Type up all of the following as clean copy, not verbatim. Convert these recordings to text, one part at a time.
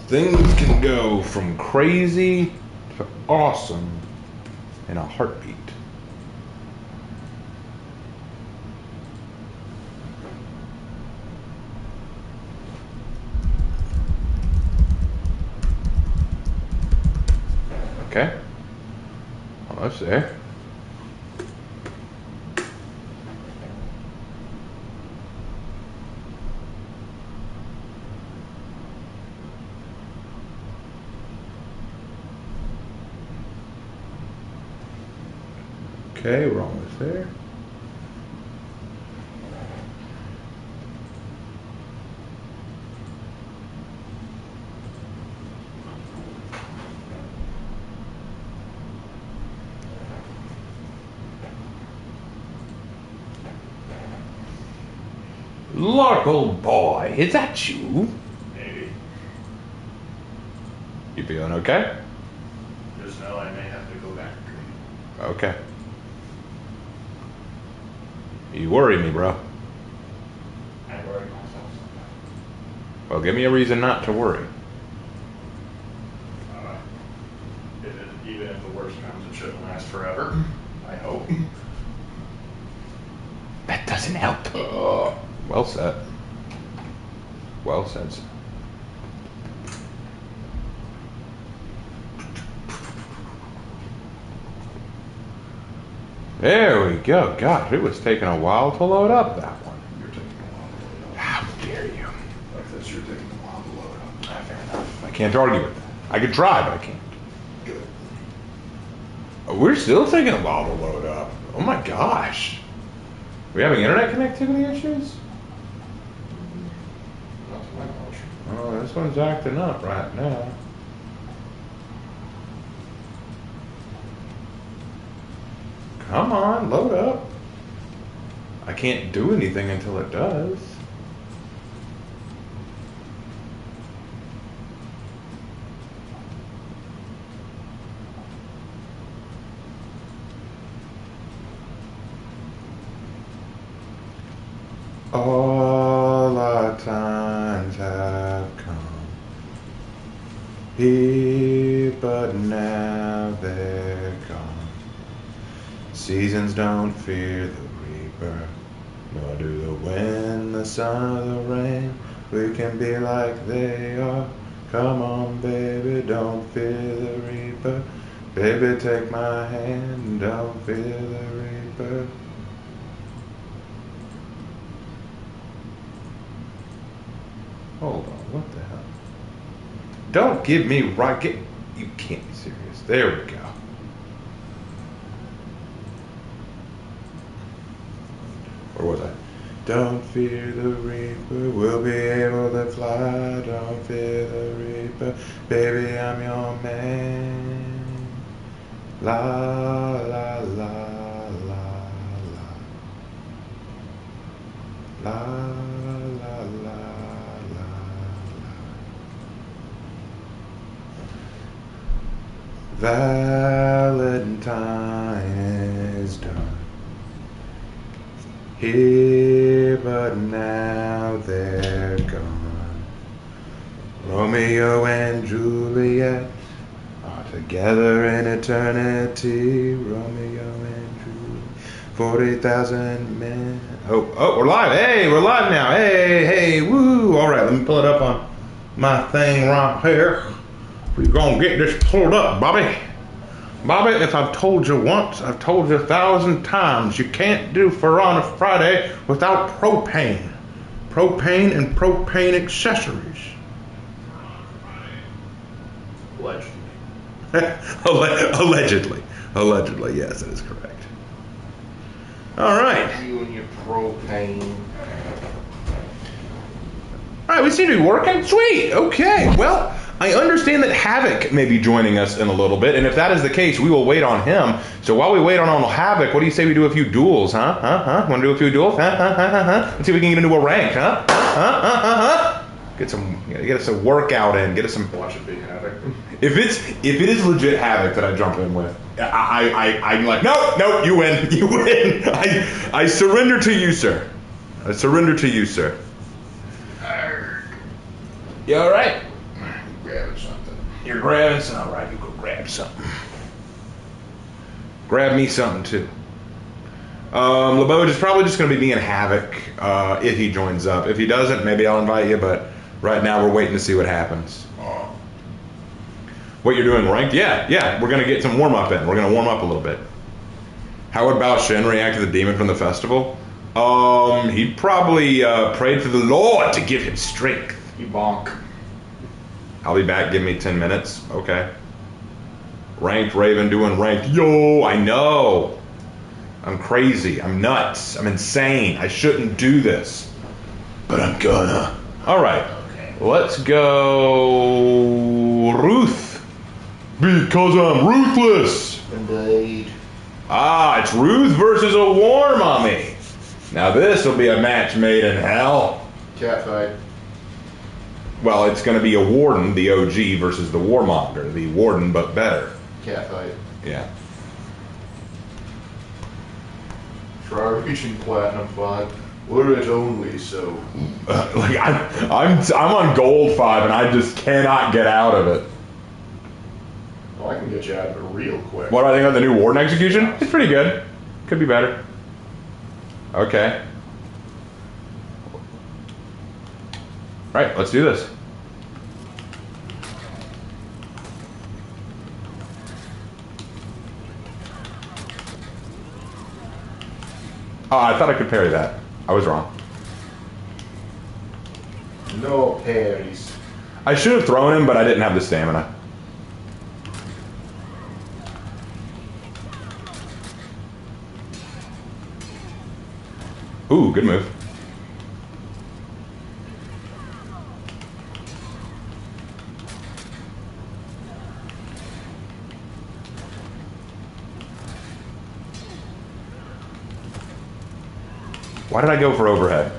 Things can go from crazy to awesome in a heartbeat. Okay. Almost there. Okay, we're almost there. Lark, old boy, is that you? Maybe. You feeling okay? Just know I may have to go back. Okay. You worry me, bro. I worry myself sometimes. Well, give me a reason not to worry. Even if the worst comes, it shouldn't last forever. I hope. That doesn't help. Well said. Well said, sir. There we go. Gosh, it was taking a while to load up, that one. You're taking a while to load up. How dare you? Like this, you're taking a while to load up. Fair enough. I can't argue with that. I could try, but I can't. Good. We're still taking a while to load up. Oh my gosh. We having internet connectivity issues? Not to my knowledge. Oh, this one's acting up right now. Come on, load up. I can't do anything until it does. All our times have come here, but now they're gone. Seasons don't fear the reaper, nor do the wind, the sun, or the rain. We can be like they are. Come on, baby, don't fear the reaper. Baby, take my hand, don't fear the reaper. Hold on, what the hell? Don't give me right. You can't be serious. There we go. Where was I? Don't fear the reaper, we'll be able to fly. Don't fear the reaper, baby, I'm your man. La la la la la. La la la la la. Valentine is done. Here, but now they're gone. Romeo and Juliet are together in eternity. Romeo and Juliet, 40,000 men. Oh, we're live. Hey, we're live now. Hey, woo. All right, let me pull it up on my thing right here. We're going to get this pulled up, Bobby. Bobby, if I've told you once, I've told you 1,000 times, you can't do for on a Friday without propane. Propane and propane accessories. Allegedly. Allegedly, yes, that is correct. All right. You and your propane. All right, we seem to be working. Sweet. Okay. Well, I understand that Havoc may be joining us in a little bit, and if that is the case, we will wait on him. So while we wait on Havoc, what do you say we do a few duels, huh? Want to do a few duels? Let's see if we can get into a rank, Get us a workout in. Get us some. Watch it be Havoc. If it is legit Havoc that I jump in with, I'm like, no, you win, you win. I surrender to you, sir. I surrender to you, sir. You all right? Yeah. You're grabbing something. All right, you go grab something. Grab me something too. LeBeau is probably just going to be me and Havoc if he joins up. If he doesn't, maybe I'll invite you, but right now we're waiting to see what happens. What you're doing ranked? Yeah. We're going to get some warm-up in. We're going to warm up a little bit. How would Bao Shen react to the demon from the festival? He'd probably pray to the Lord to give him strength. You bonk. I'll be back. Give me 10 minutes. Okay. Ranked Raven doing ranked. Yo, I know. I'm crazy. I'm nuts. I'm insane. I shouldn't do this. But I'm gonna. All right. Okay. Let's go Ruth. Because I'm ruthless. Indeed. It's Ruth versus a war mummy. Now this will be a match made in hell. Catfight. Well, it's going to be a warden, the OG, versus the warmonger, the warden, but better. Catfight. Yeah. Try reaching platinum 5. Were it only so. I'm on gold 5 and I just cannot get out of it. Well, I can get you out of it real quick. What do I think of the new warden execution? It's pretty good. Could be better. Okay. All right, let's do this. Oh, I thought I could parry that. I was wrong. No parries. I should have thrown him, but I didn't have the stamina. Ooh, good move. Why did I go for overhead?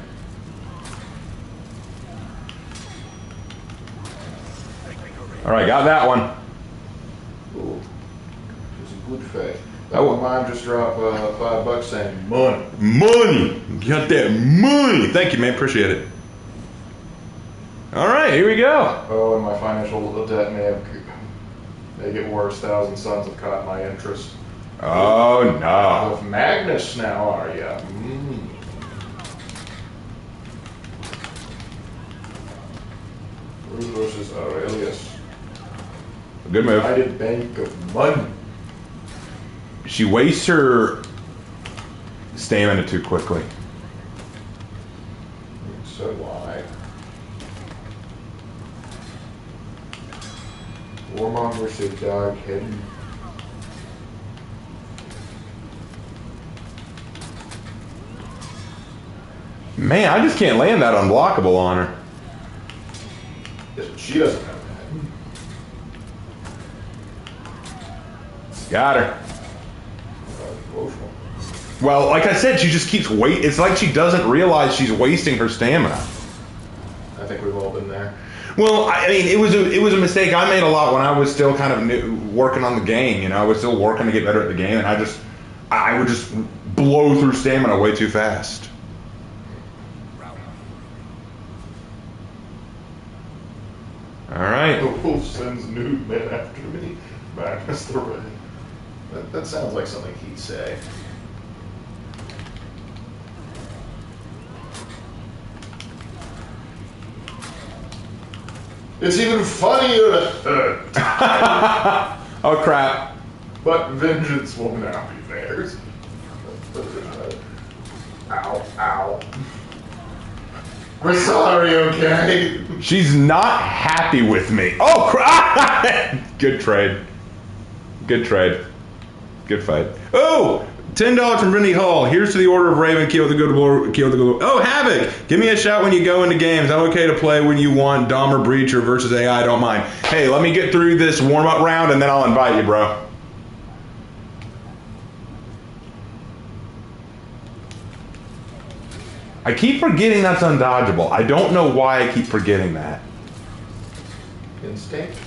All right, got that one. Ooh, it's a good fight. That one mine just dropped $5 saying money. Money! Got that money! Thank you, man. Appreciate it. All right, here we go. Oh, and my financial debt may get worse. Thousand Sons have caught my interest. Oh, no. With Magnus now, are ya? Ruth versus Aurelius. Good move. United Bank of Money. She wastes her stamina too quickly. So why? Warmonger said dog hidden. Man, I just can't land that unblockable on her. She doesn't have that. Got her. Emotional. Well, like I said, she just keeps wait. It's like she doesn't realize she's wasting her stamina. I think we've all been there. Well, I mean, it was a mistake I made a lot when I was still kind of working on the game. You know, I was still working to get better at the game, and I would just blow through stamina way too fast. All right. The wolf sends nude men after me. Magnus the Red. That sounds like something he'd say. It's even funnier a third time. Oh, crap. But vengeance will now be theirs. Ow, ow. We're sorry, okay? She's not happy with me. Oh, crap! Good trade. Good trade. Good fight. Oh! $10 from Brittany Hall. Here's to the Order of Raven. Kill the good war. Kill the good. Oh, Havoc! Give me a shout when you go into games. I'm okay to play when you want Dom or Breacher versus AI. Don't mind. Hey, let me get through this warm-up round and then I'll invite you, bro. I keep forgetting that's undodgeable. I don't know why I keep forgetting that. Instinct?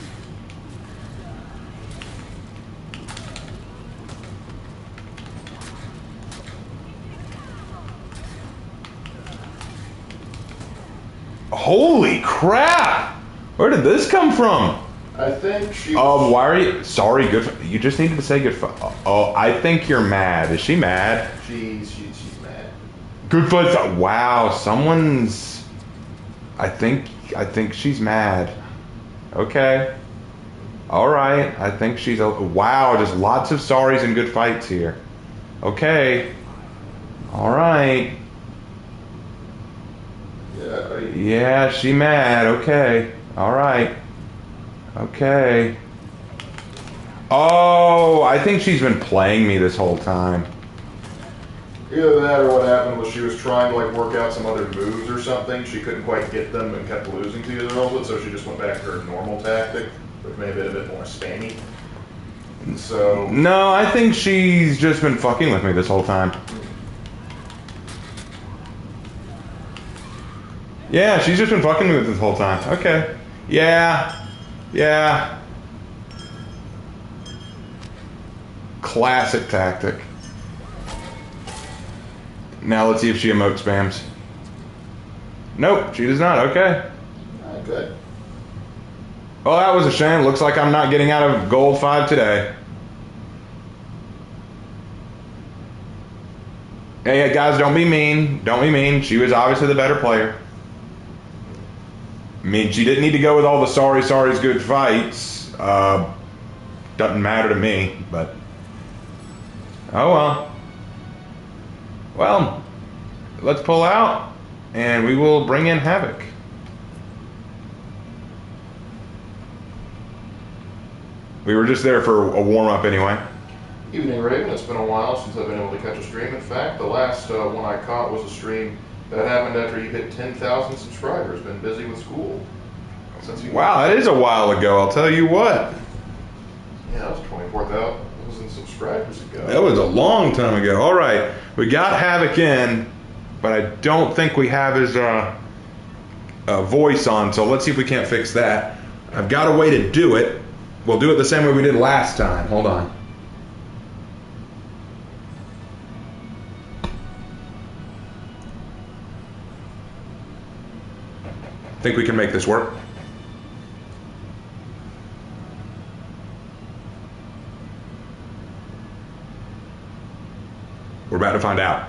Holy crap! Where did this come from? I think she. Why are you sorry? You just needed to say good. Oh, I think you're mad. Is she mad? She's mad. Good fight. Wow, someone's. I think she's mad. Okay. All right. I think she's. Wow, just lots of sorries and good fights here. Okay. All right. Yeah, she mad. Okay. All right. Okay. Oh, I think she's been playing me this whole time. Either that or what happened was she was trying to like work out some other moves or something. She couldn't quite get them and kept losing to you the roll, so she just went back to her normal tactic, which made it a bit more spammy. And so. No, I think she's just been fucking with me this whole time. Yeah, she's just been fucking with me this whole time. Okay. Yeah. Yeah. Classic tactic. Now let's see if she emote spams. Nope, she does not. Okay. Good. Well, that was a shame. Looks like I'm not getting out of gold 5 today. Hey, guys, don't be mean. Don't be mean. She was obviously the better player. I mean, she didn't need to go with all the sorry's good fights. Doesn't matter to me, but oh well. Well, let's pull out, and we will bring in Havoc. We were just there for a warm-up anyway. Evening, Raven. It's been a while since I've been able to catch a stream. In fact, the last one I caught was a stream that happened after you hit 10,000 subscribers. Been busy with school. Wow, that is a while ago, I'll tell you what. Yeah, that was 24,000 subscribers ago. That was a long time ago. All right, we got Havoc in, but I don't think we have his voice on, so let's see if we can't fix that. I've got a way to do it. We'll do it the same way we did last time. Hold on. Think we can make this work? We're about to find out.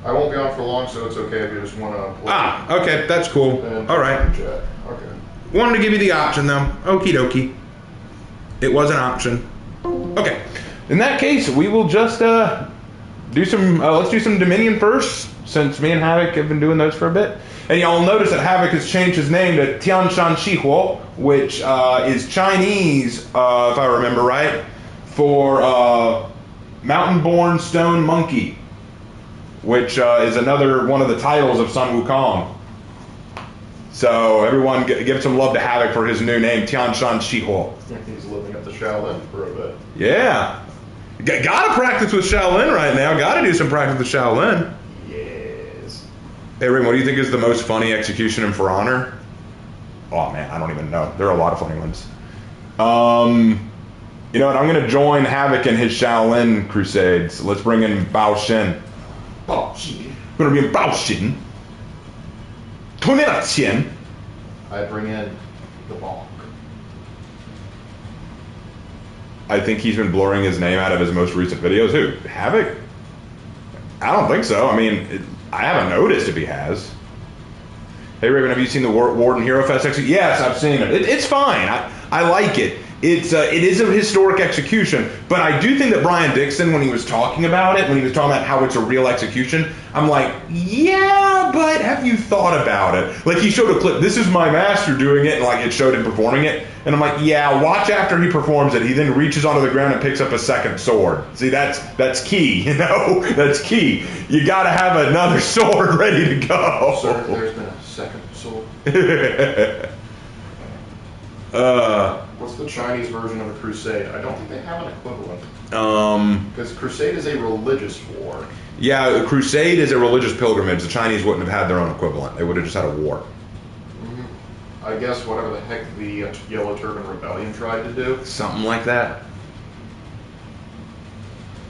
I won't be on for long, so it's okay if you just want to play. Ah, okay, that's cool. All right. Okay. Wanted to give you the option, though. Okie dokie. It was an option. Okay. In that case, we will just do some. Let's do some Dominion first, since me and Havoc have been doing those for a bit. And y'all notice that Havoc has changed his name to Tianshan Shihuo, which is Chinese, if I remember right, for mountain-born stone monkey, which is another one of the titles of Sun Wukong. So everyone give some love to Havoc for his new name, Tianshan Shihuo. He's living at the Shaolin for a bit. Yeah. Gotta practice with Shaolin right now. Gotta do some practice with Shaolin. Yes. Hey, Ray, what do you think is the most funny execution in For Honor? Oh, man, I don't even know. There are a lot of funny ones. You know what? I'm going to join Havoc in his Shaolin crusades. Let's bring in Bao Shen. Bao Shen. We're going to bring in Bao Shen. 20了钱. I bring in the bonk. I think he's been blurring his name out of his most recent videos. Who? Havoc? I don't think so. I mean, I haven't noticed if he has. Hey, Raven, have you seen the Warden Hero Fest execution? Yes, I've seen it. It's fine. I like it. It is a historic execution, but I do think that Brian Dixon, when he was talking about it, when he was talking about how it's a real execution, I'm like, yeah, but have you thought about it? Like, he showed a clip, this is my master doing it, and like it showed him performing it, and I'm like, yeah, watch after he performs it. He then reaches onto the ground and picks up a second sword. See, that's key, you know? That's key. You gotta have another sword ready to go. Sir, there's been a second sword. What's the Chinese version of a crusade? I don't think they have an equivalent. Because crusade is a religious war. Yeah, a crusade is a religious pilgrimage. The Chinese wouldn't have had their own equivalent. They would have just had a war. I guess whatever the heck the Yellow Turban Rebellion tried to do. Something like that.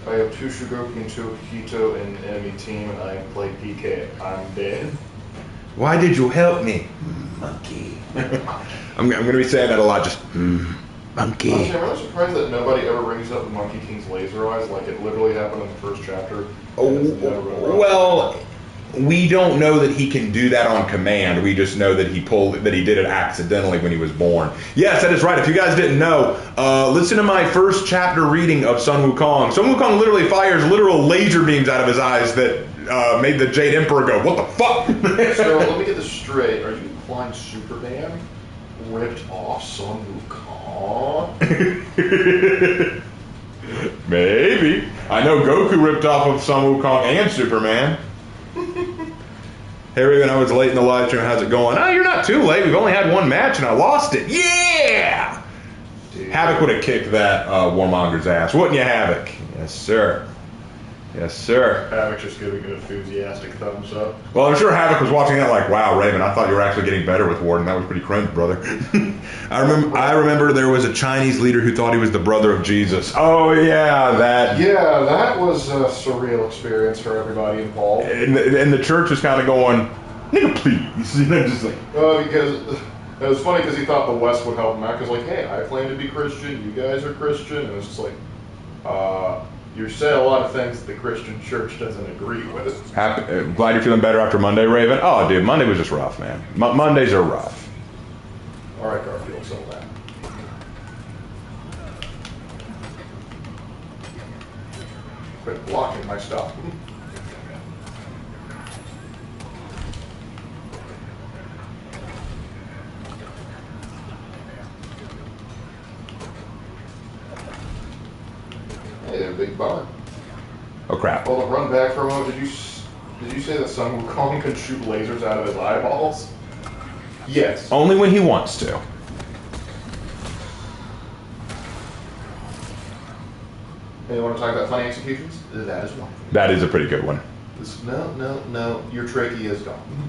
I have 2 Shugoki and 2 Akito in enemy team, and I play PK. I'm dead. Why did you help me? Monkey. I'm going to be saying that a lot, just, monkey. Honestly, I'm really surprised that nobody ever brings up the Monkey King's laser eyes, like it literally happened in the first chapter. Well, we don't know that he can do that on command. We just know that he did it accidentally when he was born. Yes, that is right. If you guys didn't know, listen to my first chapter reading of Sun Wukong. Sun Wukong literally fires literal laser beams out of his eyes that made the Jade Emperor go, what the fuck? So let me get this straight. Are you implying Superman ripped off Sun Wukong? Maybe. I know Goku ripped off of Sun Wukong and Superman. Hey, Raven, I was late in the live stream. How's it going? Oh, you're not too late. We've only had one match and I lost it. Yeah! Dude. Havoc would have kicked that warmonger's ass. Wouldn't you, Havoc? Yes, sir. Yes, sir. Havoc just giving an enthusiastic thumbs up. Well, I'm sure Havoc was watching that like, wow, Raven, I thought you were actually getting better with Warden. That was pretty cringe, brother. I remember there was a Chinese leader who thought he was the brother of Jesus. Oh, yeah, that. Yeah, that was a surreal experience for everybody involved. And the church was kind of going, nigga, please. You know, just like. Because it was funny because he thought the West would help him out. Because, like, hey, I claim to be Christian. You guys are Christian. And it's just like, you say a lot of things that the Christian church doesn't agree with. Glad you're feeling better after Monday, Raven. Oh, dude, Monday was just rough, man. Mondays are rough. All right, Garfield, settle down. Quit blocking my stuff. Hey there, big bug. Oh crap! Hold up, run back for a moment. Did you say that Sun Wukong can shoot lasers out of his eyeballs? Yes. Only when he wants to. Hey, you want to talk about funny executions? That is one. That is a pretty good one. No. Your tricky is gone.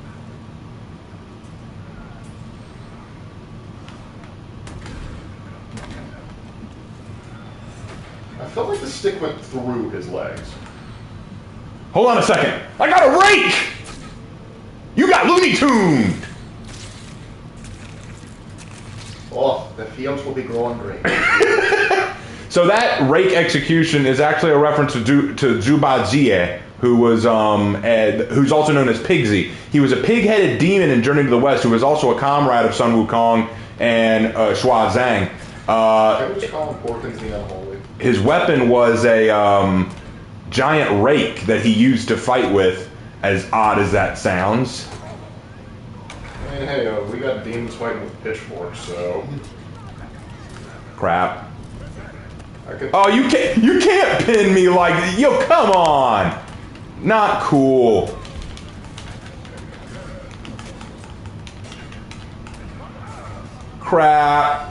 I felt like the stick went through his legs. Hold on a second. I got a rake! You got Looney Tuned! Oh, the fields will be growing great. So that rake execution is actually a reference to Zhuba Jie, who was who's also known as Pigsy. He was a pig-headed demon in Journey to the West who was also a comrade of Sun Wukong and Shua Zhang. Can we just call him Porkins the Unholy? His weapon was a giant rake that he used to fight with, as odd as that sounds. I mean, hey, we got demons fighting with pitchforks, so... Crap. Oh, you can't pin me like, yo, come on. Not cool. Crap.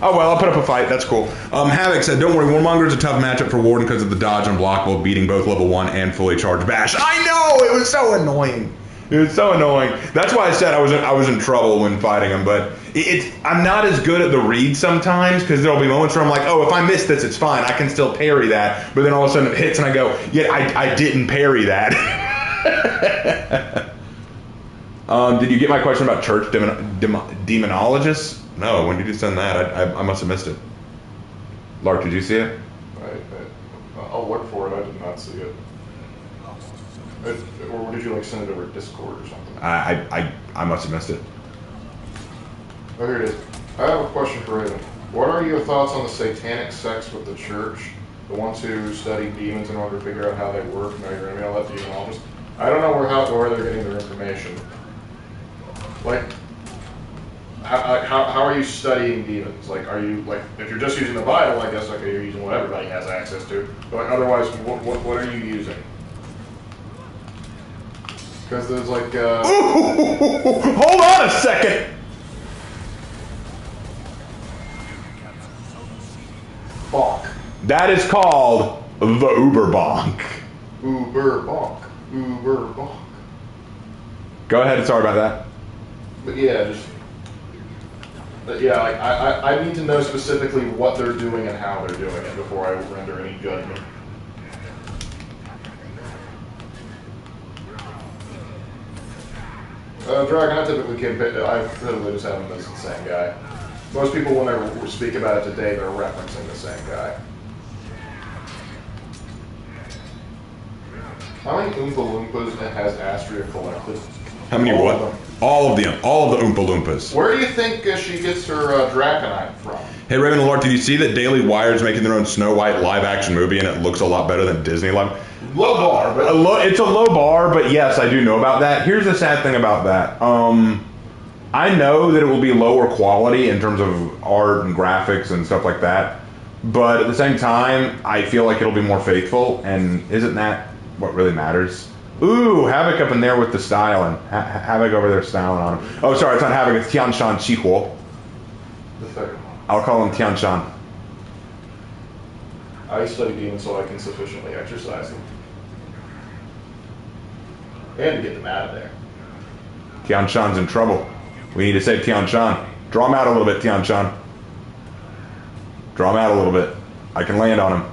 Oh, well, I'll put up a fight. That's cool. Havoc said, don't worry, Warmonger's a tough matchup for Warden because of the dodge and block while beating both level 1 and fully charged bash. I know! It was so annoying. It was so annoying. That's why I said I was in trouble when fighting him, but I'm not as good at the read sometimes because there'll be moments where I'm like, oh, if I miss this, it's fine. I can still parry that. But then all of a sudden it hits and I go, yeah, I didn't parry that. Did you get my question about church demonologists? No, when did you send that? I must have missed it. Lark, did you see it? I'll look for it. I did not see it. Or did you like send it over Discord or something? I must have missed it. Oh, here it is. I have a question for Raven. What are your thoughts on the satanic sects with the church? The ones who study demons in order to figure out how they work? Now you're going to be all that demonologist. I don't know where they're getting their information. Like, how are you studying demons? Like, are you, like, if you're just using the Bible, I guess, okay, you're using what everybody has access to. But like, otherwise, what are you using? Because there's like, hold on a second! Bonk. That is called the Uber Bonk. Uber bonk. Uber bonk. Go ahead. Sorry about that. But yeah, like I need to know specifically what they're doing and how they're doing it before I render any judgment. Dragon, I typically just have him as the same guy. Most people, when they speak about it today, they're referencing the same guy. How many Oompa Loompas has Astria collected? How many All what? of them. All of them. All of the Oompa Loompas. Where do you think she gets her Draconite from? Hey, Raven Lord, did you see that Daily Wire's making their own Snow White live-action movie, and it looks a lot better than Disney live? Low bar, but It's a low bar, but yes, I do know about that. Here's the sad thing about that. I know that it will be lower quality in terms of art and graphics and stuff like that, but at the same time, I feel like it'll be more faithful, and isn't that what really matters? Ooh, Havoc up in there with the styling. Havoc over there styling on him. Oh, sorry, it's not Havoc, it's Tianshan Chihuo. the third. I'll call him Tianshan. I study demons so I can sufficiently exercise them. And to get them out of there. Tianshan's in trouble. We need to save Tianshan. Draw him out a little bit, Tianshan. Draw him out a little bit. I can land on him.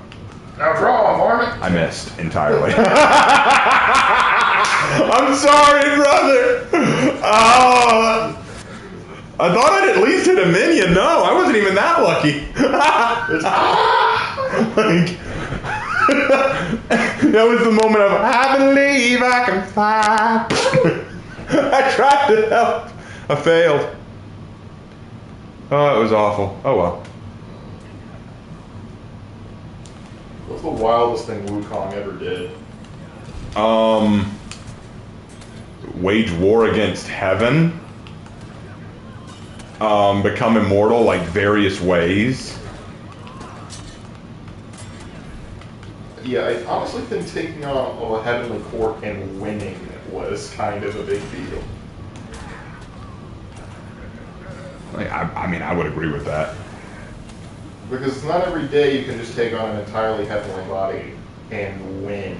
Now draw, varmint! I missed entirely. I'm sorry, brother. Oh, I thought I'd at least hit a minion. No, I wasn't even that lucky. Like, that was the moment of, I believe I can fly. I tried to help. I failed. Oh, it was awful. Oh well. What's the wildest thing Wukong ever did? Wage war against heaven. Become immortal like various ways. Yeah, I honestly think taking on a heavenly court and winning was kind of a big deal. Like, I mean, I would agree with that. Because it's not every day you can just take on an entirely heavenly body and win.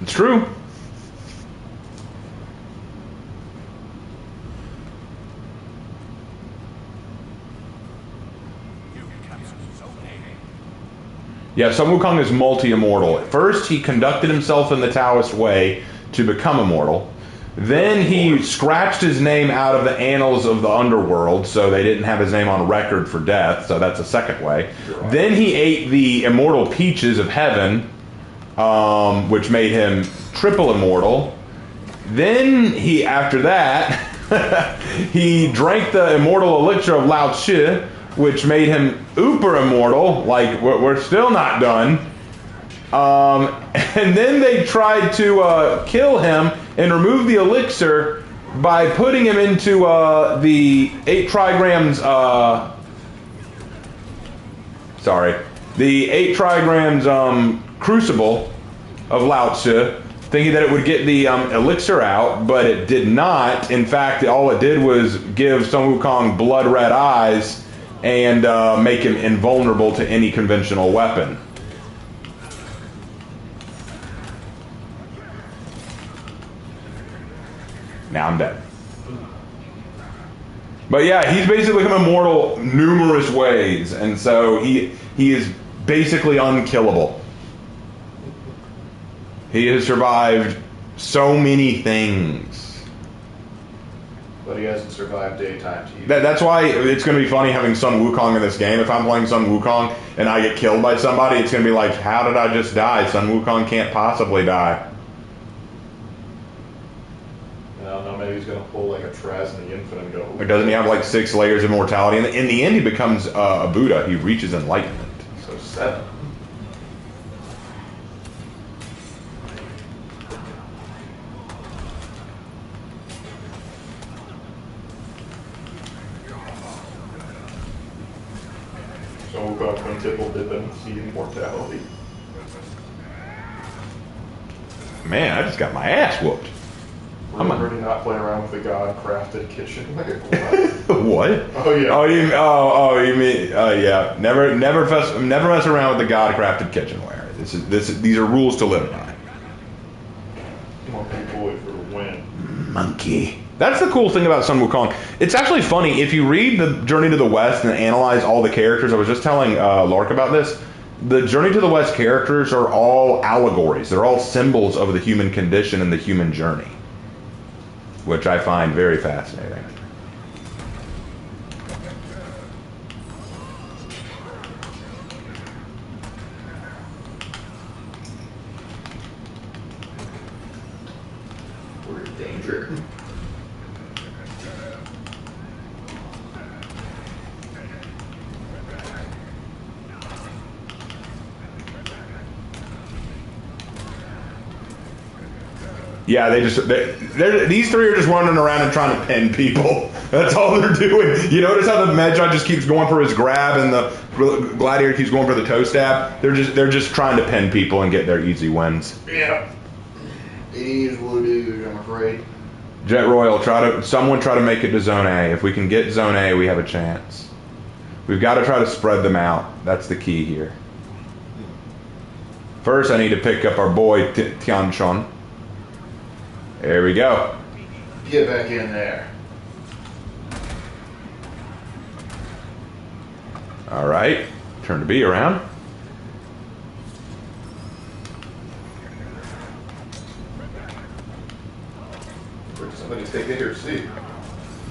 It's true. Yeah, Sun Wukong is multi-immortal. At first, he conducted himself in the Taoist way to become immortal. Then he scratched his name out of the annals of the underworld, so they didn't have his name on record for death, so that's a second way. Right. Then he ate the immortal peaches of heaven, which made him triple immortal. Then he, after that, he drank the immortal elixir of Lao Tzu, which made him uber immortal, like we're still not done. And then they tried to kill him and remove the elixir by putting him into the 8 trigrams, the 8 trigrams crucible of Lao Tzu, thinking that it would get the elixir out, but it did not. In fact, all it did was give Sun Wukong blood red eyes and make him invulnerable to any conventional weapon. Now I'm dead. But yeah, he's basically become immortal numerous ways, and so he is basically unkillable. He has survived so many things. But he hasn't survived daytime TV. That's why it's going to be funny having Sun Wukong in this game. If I'm playing Sun Wukong and I get killed by somebody, it's going to be like, how did I just die? Sun Wukong can't possibly die. I don't know, maybe he's going to pull like a Traz in the Infinite and go... Or doesn't he have like 6 layers of immortality? In the end, he becomes a Buddha. He reaches enlightenment. So 7. So Wukong quintuple did them see immortality. Man, I just got my ass whooped. Remember to not play around with the God-crafted kitchenware. What? Oh yeah. You mean? Yeah. Never mess around with the God-crafted kitchenware. These are rules to live by. Monkey boy for the win. Monkey. That's the cool thing about Sun Wukong. It's actually funny, if you read the Journey to the West and analyze all the characters, I was just telling Lark about this, the Journey to the West characters are all allegories. They're all symbols of the human condition and the human journey, which I find very fascinating. We're in danger. Yeah, these three are just running around and trying to pin people. That's all they're doing. You notice how the Medjay just keeps going for his grab and the Gladiator keeps going for the toe stab? They're just trying to pin people and get their easy wins. Yeah. It is what it is, I'm afraid. Jet Royal, someone try to make it to Zone A. If we can get Zone A, we have a chance. We've got to try to spread them out. That's the key here. First, I need to pick up our boy Tianchun. There we go. Get back in there. All right. Turn to B around. Somebody take it here, see.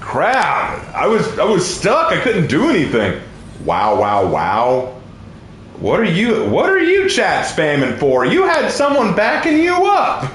Crap! I was stuck. I couldn't do anything. Wow, wow, wow. What are you chat spamming for? You had someone backing you up.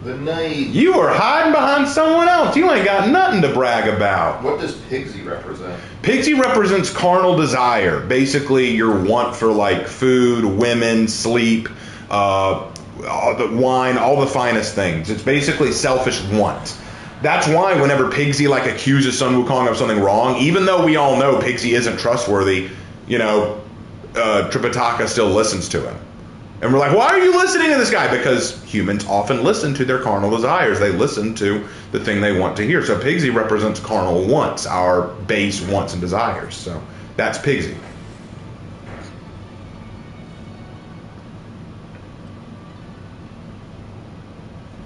The knight. You were hiding behind someone else. You ain't got nothing to brag about. What does Pigsy represent? Pigsy represents carnal desire. Basically, your want for like food, women, sleep, all the wine, all the finest things. It's basically selfish want. That's why whenever Pigsy like accuses Sun Wukong of something wrong, even though we all know Pigsy isn't trustworthy, Tripitaka still listens to him. And we're like, why are you listening to this guy? Because humans often listen to their carnal desires. They listen to the thing they want to hear. So Pigsy represents carnal wants, our base wants and desires. So that's Pigsy.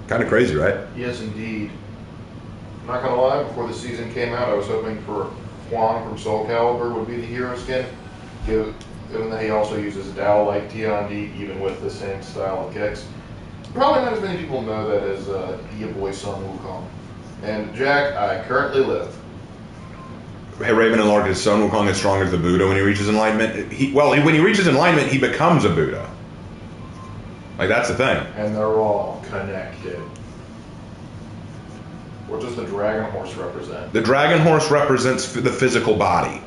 Kind of crazy, right? Yes, indeed. I'm not gonna lie, before the season came out, I was hoping for Huang from Soul Calibur would be the hero skin. Given that he also uses Dao-like Tiandi, even with the same style of kicks. Probably not as many people know that as your boy Sun Wukong. And Jack, I currently live. Hey, Raven and Lark, is Sun Wukong as strong as the Buddha when he reaches enlightenment? When he reaches enlightenment, he becomes a Buddha. Like, that's the thing. And they're all connected. What does the dragon horse represent? The dragon horse represents the physical body.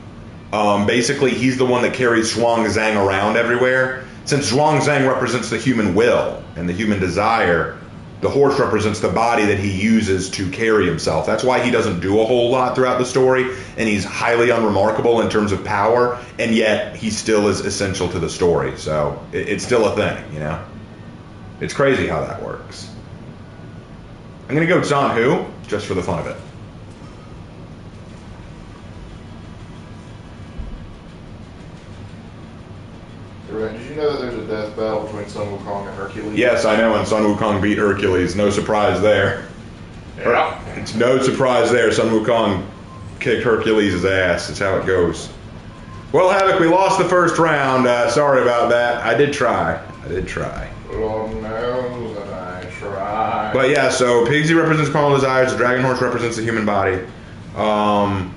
Basically, he's the one that carries Zhuangzang around everywhere. Since Zhuangzang represents the human will and the human desire, the horse represents the body that he uses to carry himself. That's why he doesn't do a whole lot throughout the story, and he's highly unremarkable in terms of power, and yet he still is essential to the story. So it's still a thing, you know? It's crazy how that works. I'm going to go Zhan Hu, just for the fun of it. Did you know that there's a death battle between Sun Wukong and Hercules? Yes, I know, and Sun Wukong beat Hercules. No surprise there. Yeah. It's no surprise there. Sun Wukong kicked Hercules' ass. That's how it goes. Well, Havoc, we lost the first round. Sorry about that. I did try. Lord knows that I tried. But yeah, so Pigsy represents carnal desires. The dragon horse represents the human body. Let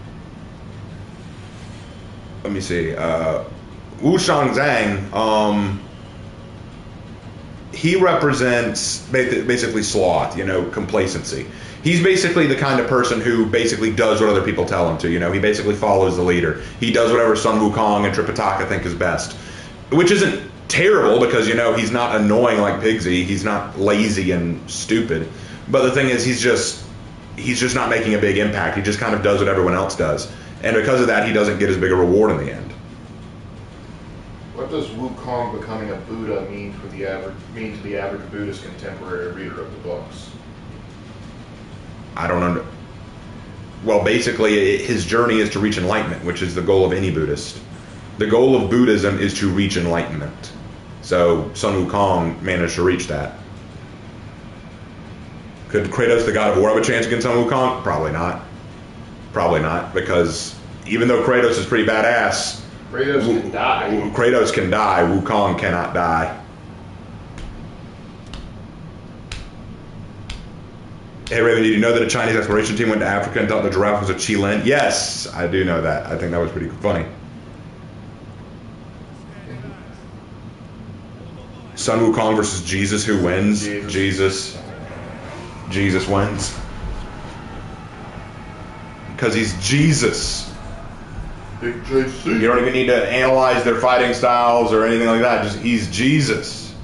me see. Wu Shangzang, he represents basically sloth, complacency. He's basically the kind of person who basically does what other people tell him to. He basically follows the leader. He does whatever Sun Wukong and Tripitaka think is best, which isn't terrible because, he's not annoying like Pigsy. He's not lazy and stupid. But the thing is, he's just not making a big impact. He just kind of does what everyone else does. And because of that, he doesn't get as big a reward in the end. What does Wukong becoming a Buddha mean to the average Buddhist contemporary reader of the books? I don't know. Well, basically, his journey is to reach enlightenment, which is the goal of any Buddhist. The goal of Buddhism is to reach enlightenment. So Sun Wukong managed to reach that. Could Kratos, the god of war, have a chance against Sun Wukong? Probably not. Probably not, because even though Kratos is pretty badass, Kratos can die. Kratos can die. Wukong cannot die. Hey Raven, did you know that a Chinese exploration team went to Africa and thought the giraffe was a Chilean? Yes, I do know that. I think that was pretty funny. Sun Wukong versus Jesus, who wins? Jesus. Jesus wins. Because he's Jesus. Big JC. You don't even need to analyze their fighting styles or anything like that. Just he's Jesus.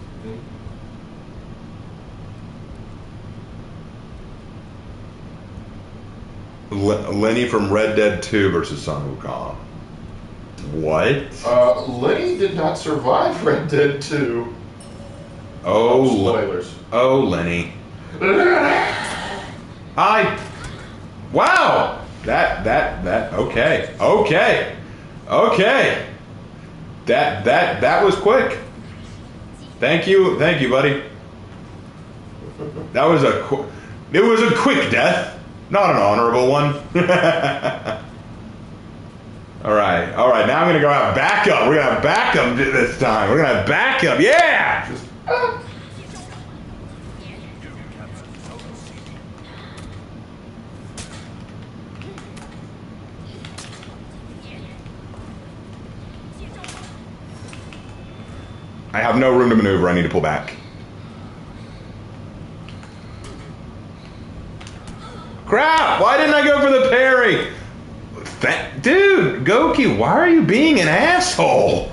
Lenny from Red Dead 2 versus Sun Wukong. What? Lenny did not survive Red Dead 2. Oh, spoilers. Oh, Lenny. Wow. Okay. That was quick. Thank you, buddy. It was a quick death, not an honorable one. All right. Now I'm gonna go have backup. We're gonna have backup this time. We're gonna have backup. Yeah. I have no room to maneuver. I need to pull back. Crap! Why didn't I go for the parry? Dude, Goki, why are you being an asshole?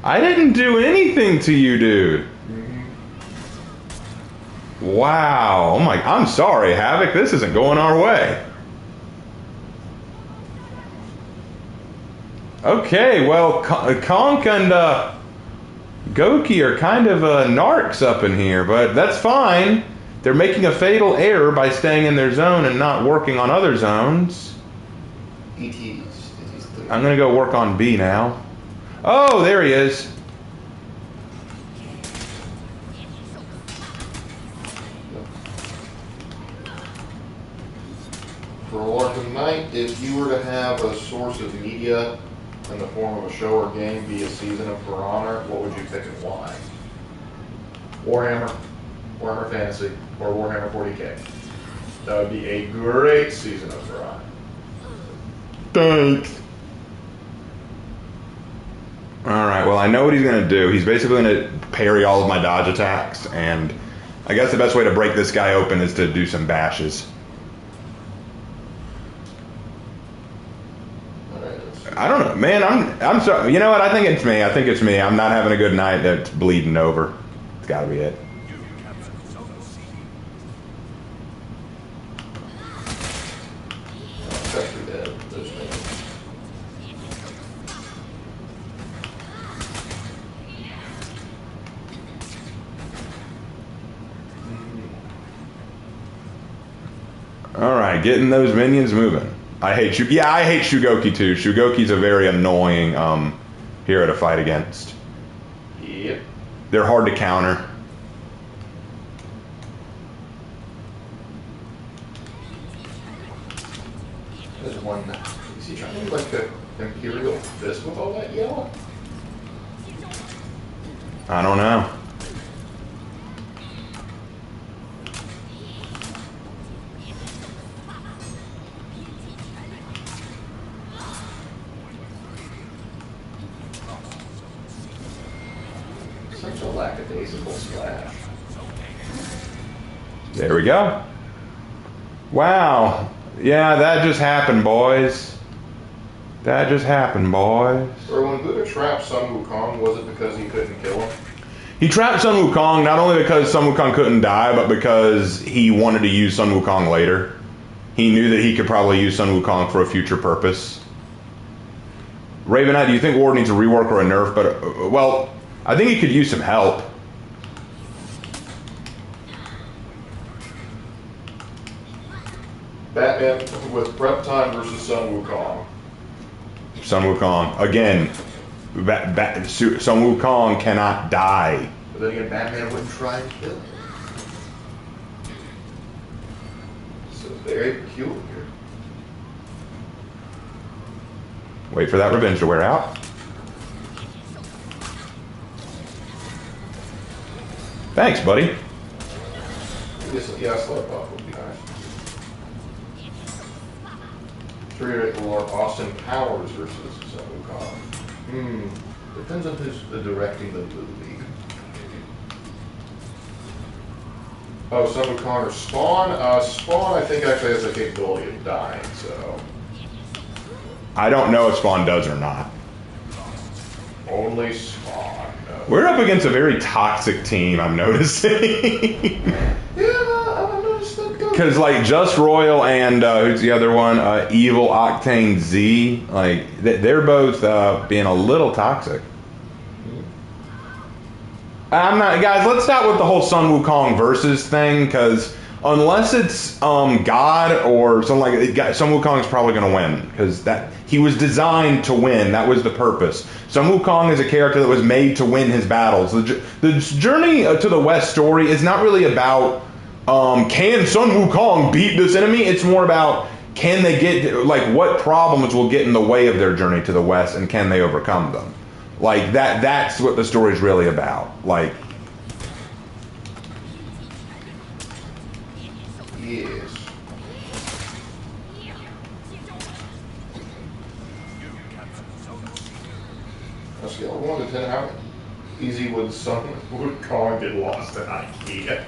I didn't do anything to you, dude. Wow. Oh my, I'm sorry, Havoc. This isn't going our way. Okay, well, Conk and Goki are kind of narcs up in here, but that's fine. They're making a fatal error by staying in their zone and not working on other zones. I'm going to go work on B now. Oh, there he is. For a Larkin Knight, if you were to have a source of media in the form of a show or game be a season of For Honor, what would you pick and why? Warhammer, Warhammer Fantasy, or Warhammer 40k. That would be a great season of For Honor. Thanks. Alright, well I know what he's going to do. He's basically going to parry all of my dodge attacks, and I guess the best way to break this guy open is to do some bashes. I don't know, man. I'm sorry. You know what? I think it's me. I'm not having a good night. That's bleeding over. It's got to be it. All right, getting those minions moving. I hate you. Yeah, I hate Shugoki too. Shugoki's a very annoying hero to fight against. Yep. They're hard to counter. There's one. Is he trying to do like the Imperial Fist with all that yellow? I don't know. Such a lackadaisical splash. There we go. Wow. Yeah, that just happened, boys. That just happened, boys. Or when Buddha trapped Sun Wukong, was it because he couldn't kill him? He trapped Sun Wukong not only because Sun Wukong couldn't die, but because he wanted to use Sun Wukong later. He knew that he could probably use Sun Wukong for a future purpose. Ravenite, do you think Ward needs a rework or a nerf? But, well, I think he could use some help. Batman with prep time versus Sun Wukong. Sun Wukong. Again, Sun Wukong cannot die. But then again, Batman wouldn't try and kill him. So very peculiar. Wait for that revenge to wear out. Thanks, buddy. Yeah, a slug buff would be nice. Reiterate the Lord Austin Powers versus Sun Wukong. Depends on who's directing the movie. Oh, Sun Wukong or Spawn? Spawn, I think, actually has the capability of dying, so. I don't know if Spawn does or not. Only Spawn knows. We're up against a very toxic team, I'm noticing. Yeah, I've noticed that. Because, like, Just Royal and, who's the other one? Evil Octane Z. Like, they're both being a little toxic. I'm not, guys, let's start with the whole Sun Wukong versus thing, because unless it's God or something like that, Sun Wukong's probably going to win, because he was designed to win. That was the purpose. Sun Wukong is a character that was made to win his battles. The journey to the West story is not really about can Sun Wukong beat this enemy. It's more about can they get, like, what problems will get in the way of their journey to the West, and can they overcome them. Like, that's what the story's really about. Like, yes. On a scale of 1 to 10, how easy would Sun Wukong get lost in IKEA?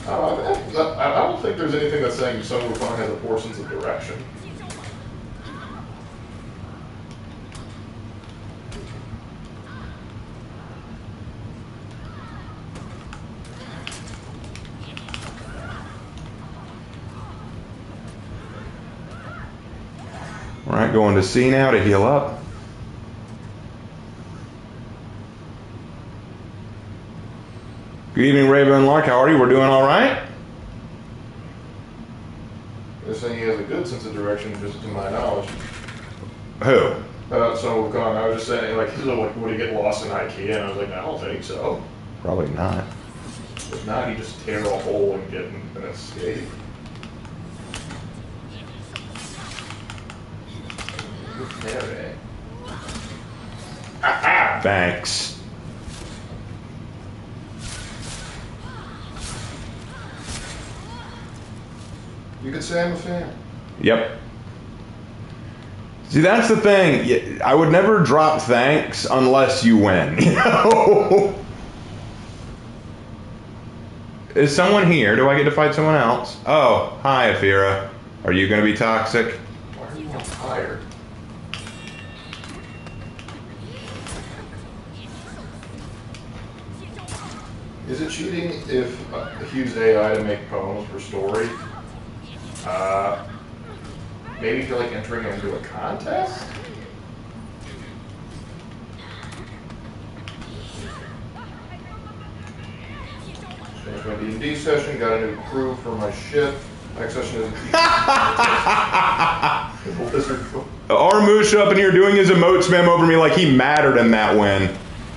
I don't think there's anything that's saying Sun Wukong has a poor sense of direction. all right, going to C now to heal up. Good evening, Raven and Lark. How are you? We're doing all right. They're saying he has a good sense of direction, just to my knowledge. Who? Sun Wukong. I was just saying, like, would he get lost in IKEA? And I was like, I don't think so. Probably not. If not, he just tear a hole and get an escape. There, eh? Thanks. You could say I'm a fan. Yep. See, that's the thing. I would never drop thanks unless you win. You know? Is someone here? Do I get to fight someone else? Oh, hi, Afira. Are you going to be toxic? Why are you on fire? Is it cheating if use AI to make poems for story? Maybe if you're like entering into a contest? Finished my D&D session, got a new crew for my ship. Next session is Armoosh up in here doing his emote spam over me like he mattered in that win.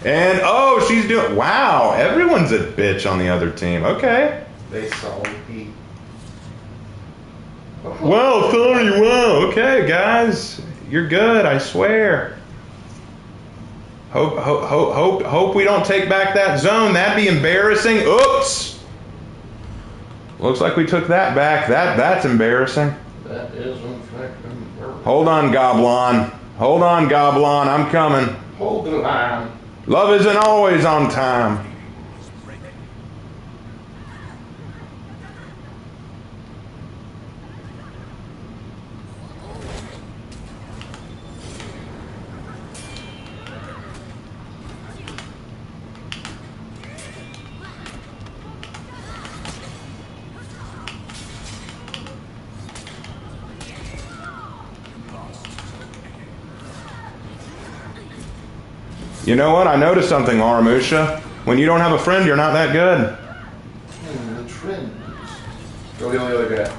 And, oh, she's doing, wow, everyone's a bitch on the other team. Okay. They saw me. Well, sorry, well, okay, guys. You're good, I swear. Hope we don't take back that zone. That'd be embarrassing. Oops. Looks like we took that back. That's embarrassing. That is in fact embarrassing. Hold on, Goblin. Hold on, Goblin. I'm coming. Hold the line. Love isn't always on time. You know what? I noticed something, Aramusha. When you don't have a friend, you're not that good. The trends. Go heal the other guy.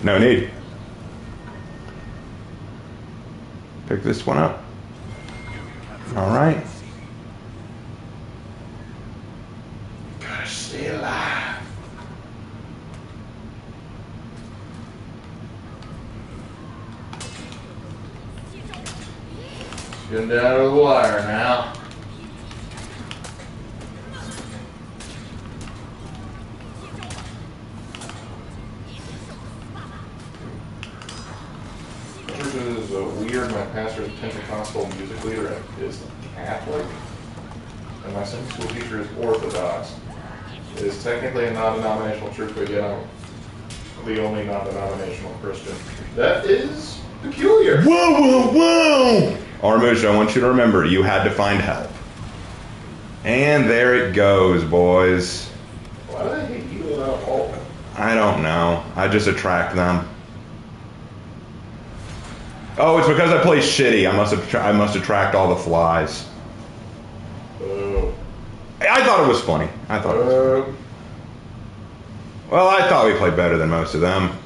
No need. Pick this one up. All right. Gotta stay alive. Getting down to the wire now. This is weird. My pastor's Pentecostal music leader is Catholic, and my Sunday school teacher is Orthodox. It is technically a non-denominational church, but yet I'm the only non-denominational Christian. That is peculiar. Whoa, whoa, whoa! Armush, I want you to remember, you had to find help. And there it goes, boys. Why do they hate you without all? I don't know. I just attract them. Oh, it's because I play shitty. I must attract all the flies. Oh. I thought it was funny. I thought it was funny. Well, I thought we played better than most of them.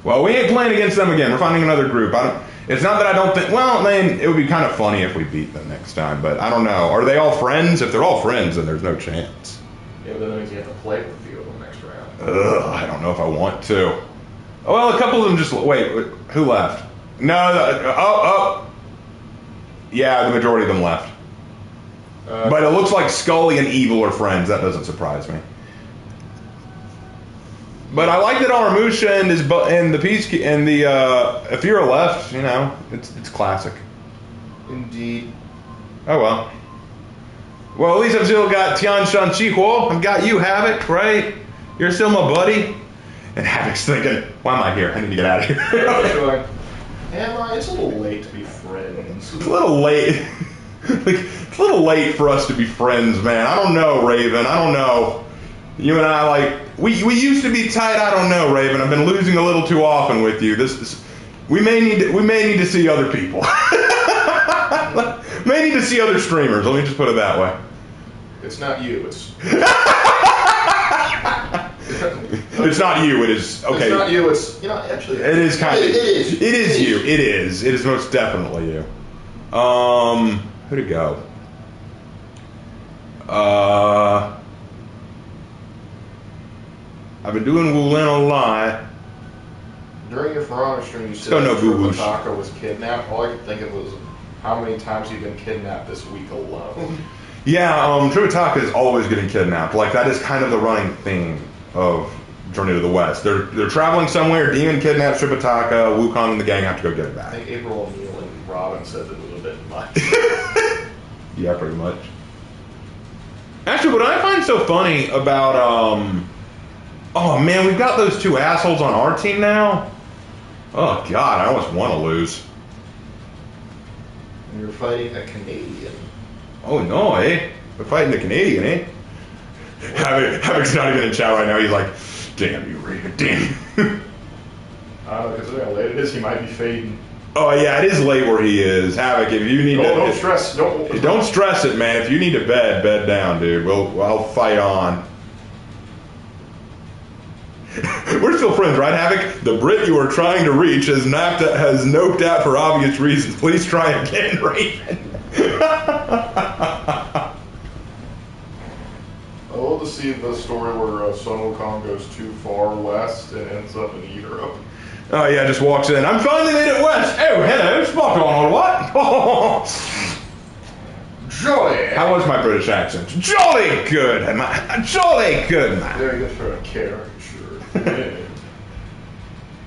Well, we ain't playing against them again. We're finding another group. It's not that I don't think... Well, I mean, it would be kind of funny if we beat them next time, but I don't know. Are they all friends? If they're all friends, then there's no chance. Yeah, but that means you have to play with a few of them next round. Ugh, I don't know if I want to. Oh, well, a couple of them just... Wait, who left? No, yeah, the majority of them left. But it looks like Scully and Evil are friends. That doesn't surprise me. But I like that Armusha and the Peace and the Ephira left. You know, it's classic. Indeed. Oh well. Well, at least I've still got Tian Shan Chihuo. I've got you, Havoc, right? You're still my buddy. And Havoc's thinking, why am I here? I need to get out of here. Am I? It's a little late to be friends. It's a little late. It's a little late for us to be friends, man. I don't know, Raven. I don't know. You and I, we used to be tight. I don't know, Raven. I've been losing a little too often with you. We may need to see other people. May need to see other streamers. Let me just put it that way. It's not you. It's. It's not you. It is okay. It's not you. It's actually. It is kind of. It is. It is you. It is. It is most definitely you. Who'd it go? I've been doing Wulin a lot. During your For Honor stream, you said Taka was kidnapped. All I could think of was how many times you've been kidnapped this week alone. Yeah, Tripitaka is always getting kidnapped. Like, that is kind of the running theme of Journey to the West. They're traveling somewhere, Demon kidnaps Tripitaka, Wukong and the gang have to go get it back. I think April O'Neil and Robin said it was a bit much. Yeah, pretty much. Actually, what I find so funny about, oh man, we've got those two assholes on our team now. Oh god, I almost want to lose. And you're fighting a Canadian. Oh no, eh? We're fighting the Canadian, eh? Havoc's not even in chat right now. He's like, damn you, Raven, damn you. I don't know, considering how late it is, he might be fading. Oh yeah, it is late where he is. Havoc, if you need don't stress. Don't stress it, man. If you need to bed down, dude. I'll fight on. We're still friends, right, Havoc? The Brit you are trying to reach has noped out for obvious reasons. Please try again, Raven. I love to see the story where Sun Wukong goes too far west and ends up in Europe. Oh yeah, just walks in. I'm finally made it west. Oh, hello, spot on what? Jolly. How was my British accent? Jolly good, man. Jolly good, man. Very good for a caricature.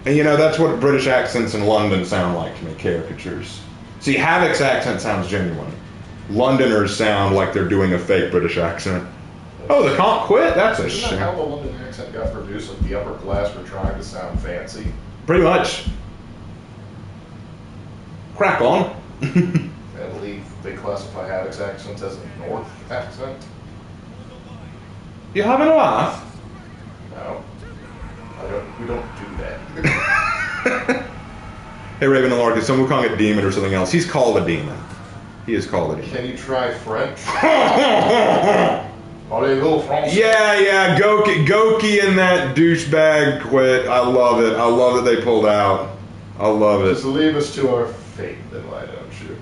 And you know, that's what British accents in London sound like to me, caricatures. See, Havoc's accent sounds genuine. Londoners sound like they're doing a fake British accent. Oh, the comp quit? That's a shame. Isn't that how the London accent got produced? Like the upper class were trying to sound fancy. Pretty much. Crack on. I believe they classify Havoc's accent as a North accent. You having a laugh? No. We don't do that. Hey, Raven the Lark, is someone calling it demon or something else? He's called a demon. He is called a demon. Can you try French? Yeah, Goki and that douchebag quit. I love it. I love that they pulled out. I love it. Just leave us to our fate, then why don't you?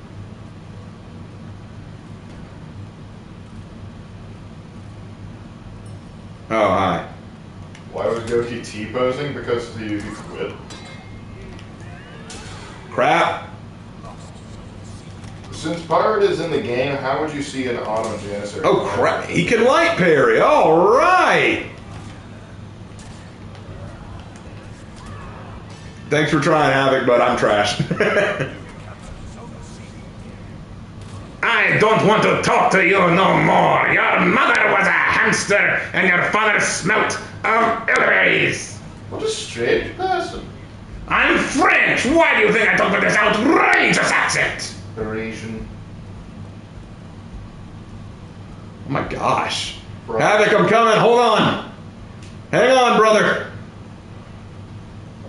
Oh, hi. Why was Goki T-posing? Because he quit. Crap. Since Pirate is in the game, how would you see an auto Janissary? Oh, crap. He can light parry. All right. Thanks for trying, Havoc, but I'm trash. I don't want to talk to you no more. Your mother was a hamster, and your father smelt of elderberries. What a strange person. I'm French. Why do you think I talk with this outrageous accent? Parisian. Oh my gosh. Bro. Havoc, I'm coming. Hold on. Hang on, brother.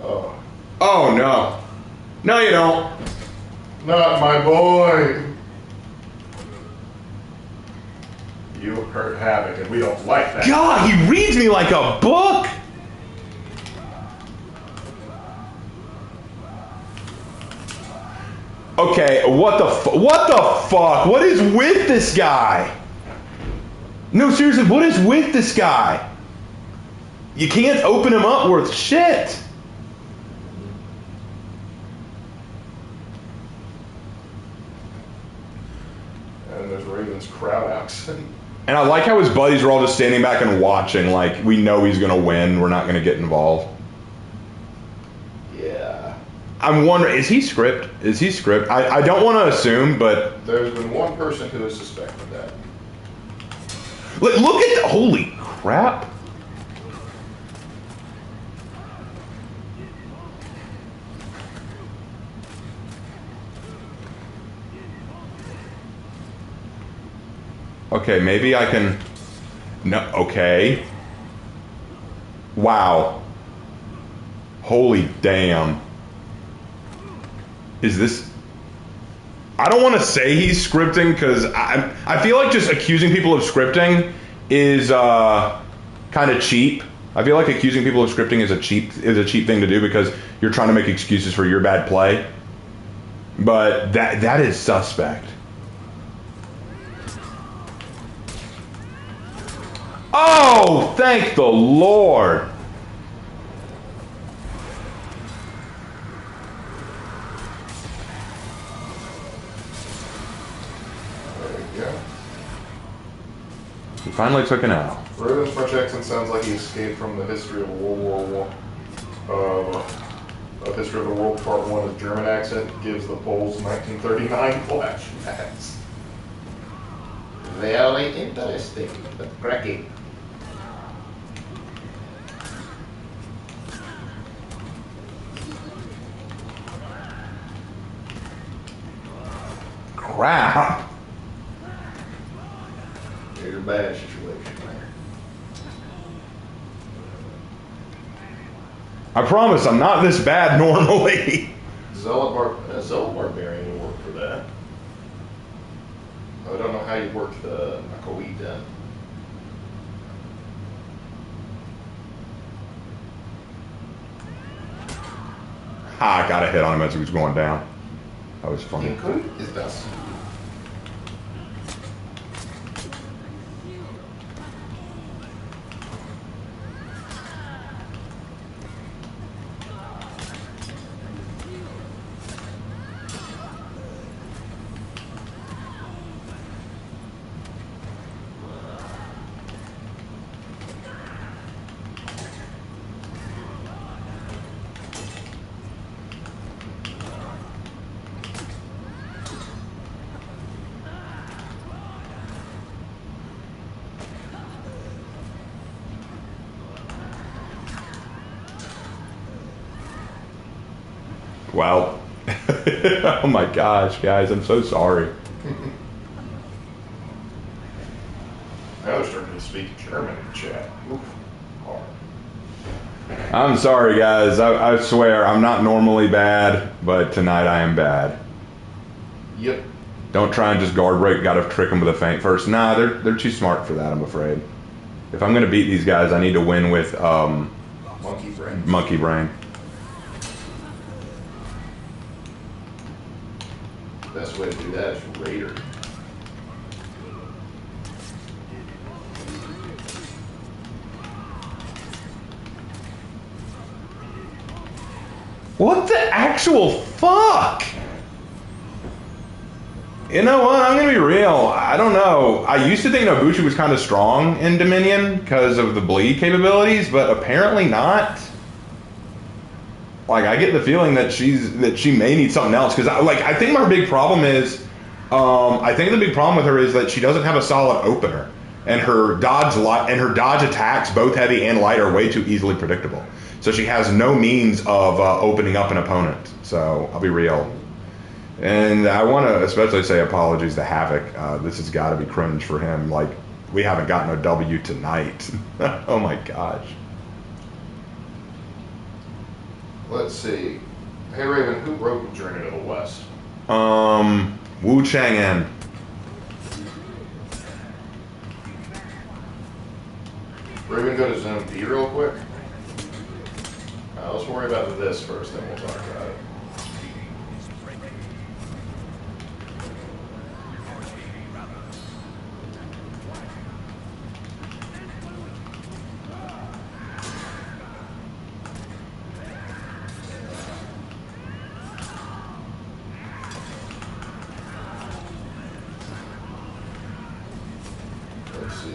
Oh. Oh, no. No, you don't. Not my boy. You hurt Havoc, and we don't like that. God, he reads me like a book. Okay, what the fuck? What is with this guy? No, seriously, what is with this guy? You can't open him up worth shit. And there's Raven's crowd accent. And I like how his buddies are all just standing back and watching, like, we know he's gonna win, we're not gonna get involved. Yeah. I'm wondering, is he script? Is he script? I don't want to assume, but... There's been one person who has suspected that. Look at the... Holy crap. Okay, maybe I can... No, okay. Wow. Holy damn. Is this... I don't want to say he's scripting, because I feel like just accusing people of scripting is kind of cheap. I feel like accusing people of scripting is a cheap thing to do, because you're trying to make excuses for your bad play. But that is suspect. Oh, thank the Lord. There we go. He finally took an L. Raven's French accent sounds like he escaped from the history of World War I. Of History of the World Part 1, his German accent gives the Poles 1939 flashbacks. Very interesting, but cracking. Crap. Here's a bad situation there. I promise I'm not this bad normally. Zealot Barbarian will work for that. I don't know how you work the Nakoida. I got a hit on him as he was going down. That was funny. Include is das. Well, oh my gosh, guys, I'm so sorry. Now they're starting to speak German in the chat. Oof. Hard. I'm sorry, guys. I swear, I'm not normally bad, but tonight I am bad. Yep. Don't try and just guard break. Got to trick them with a feint first. Nah, they're too smart for that, I'm afraid. If I'm going to beat these guys, I need to win with Monkey brain. Monkey Brain. Best way to do that is Raider. What the actual fuck? You know what? I'm gonna be real. I don't know. I used to think Nobuchi was kind of strong in Dominion because of the bleed capabilities, but apparently not. Like, I get the feeling that she may need something else because I think my big problem is, I think the big problem with her is that she doesn't have a solid opener, and her dodge attacks, both heavy and light, are way too easily predictable. So she has no means of opening up an opponent. So I'll be real. And I want to especially say apologies to Havoc. This has got to be cringe for him. Like, we haven't gotten a W tonight. Oh my gosh. Let's see. Hey Raven, who wrote Journey to the West? Wu Chang'an. Raven, go to Zone D real quick. Let's worry about this first, then we'll talk about it. Let's see.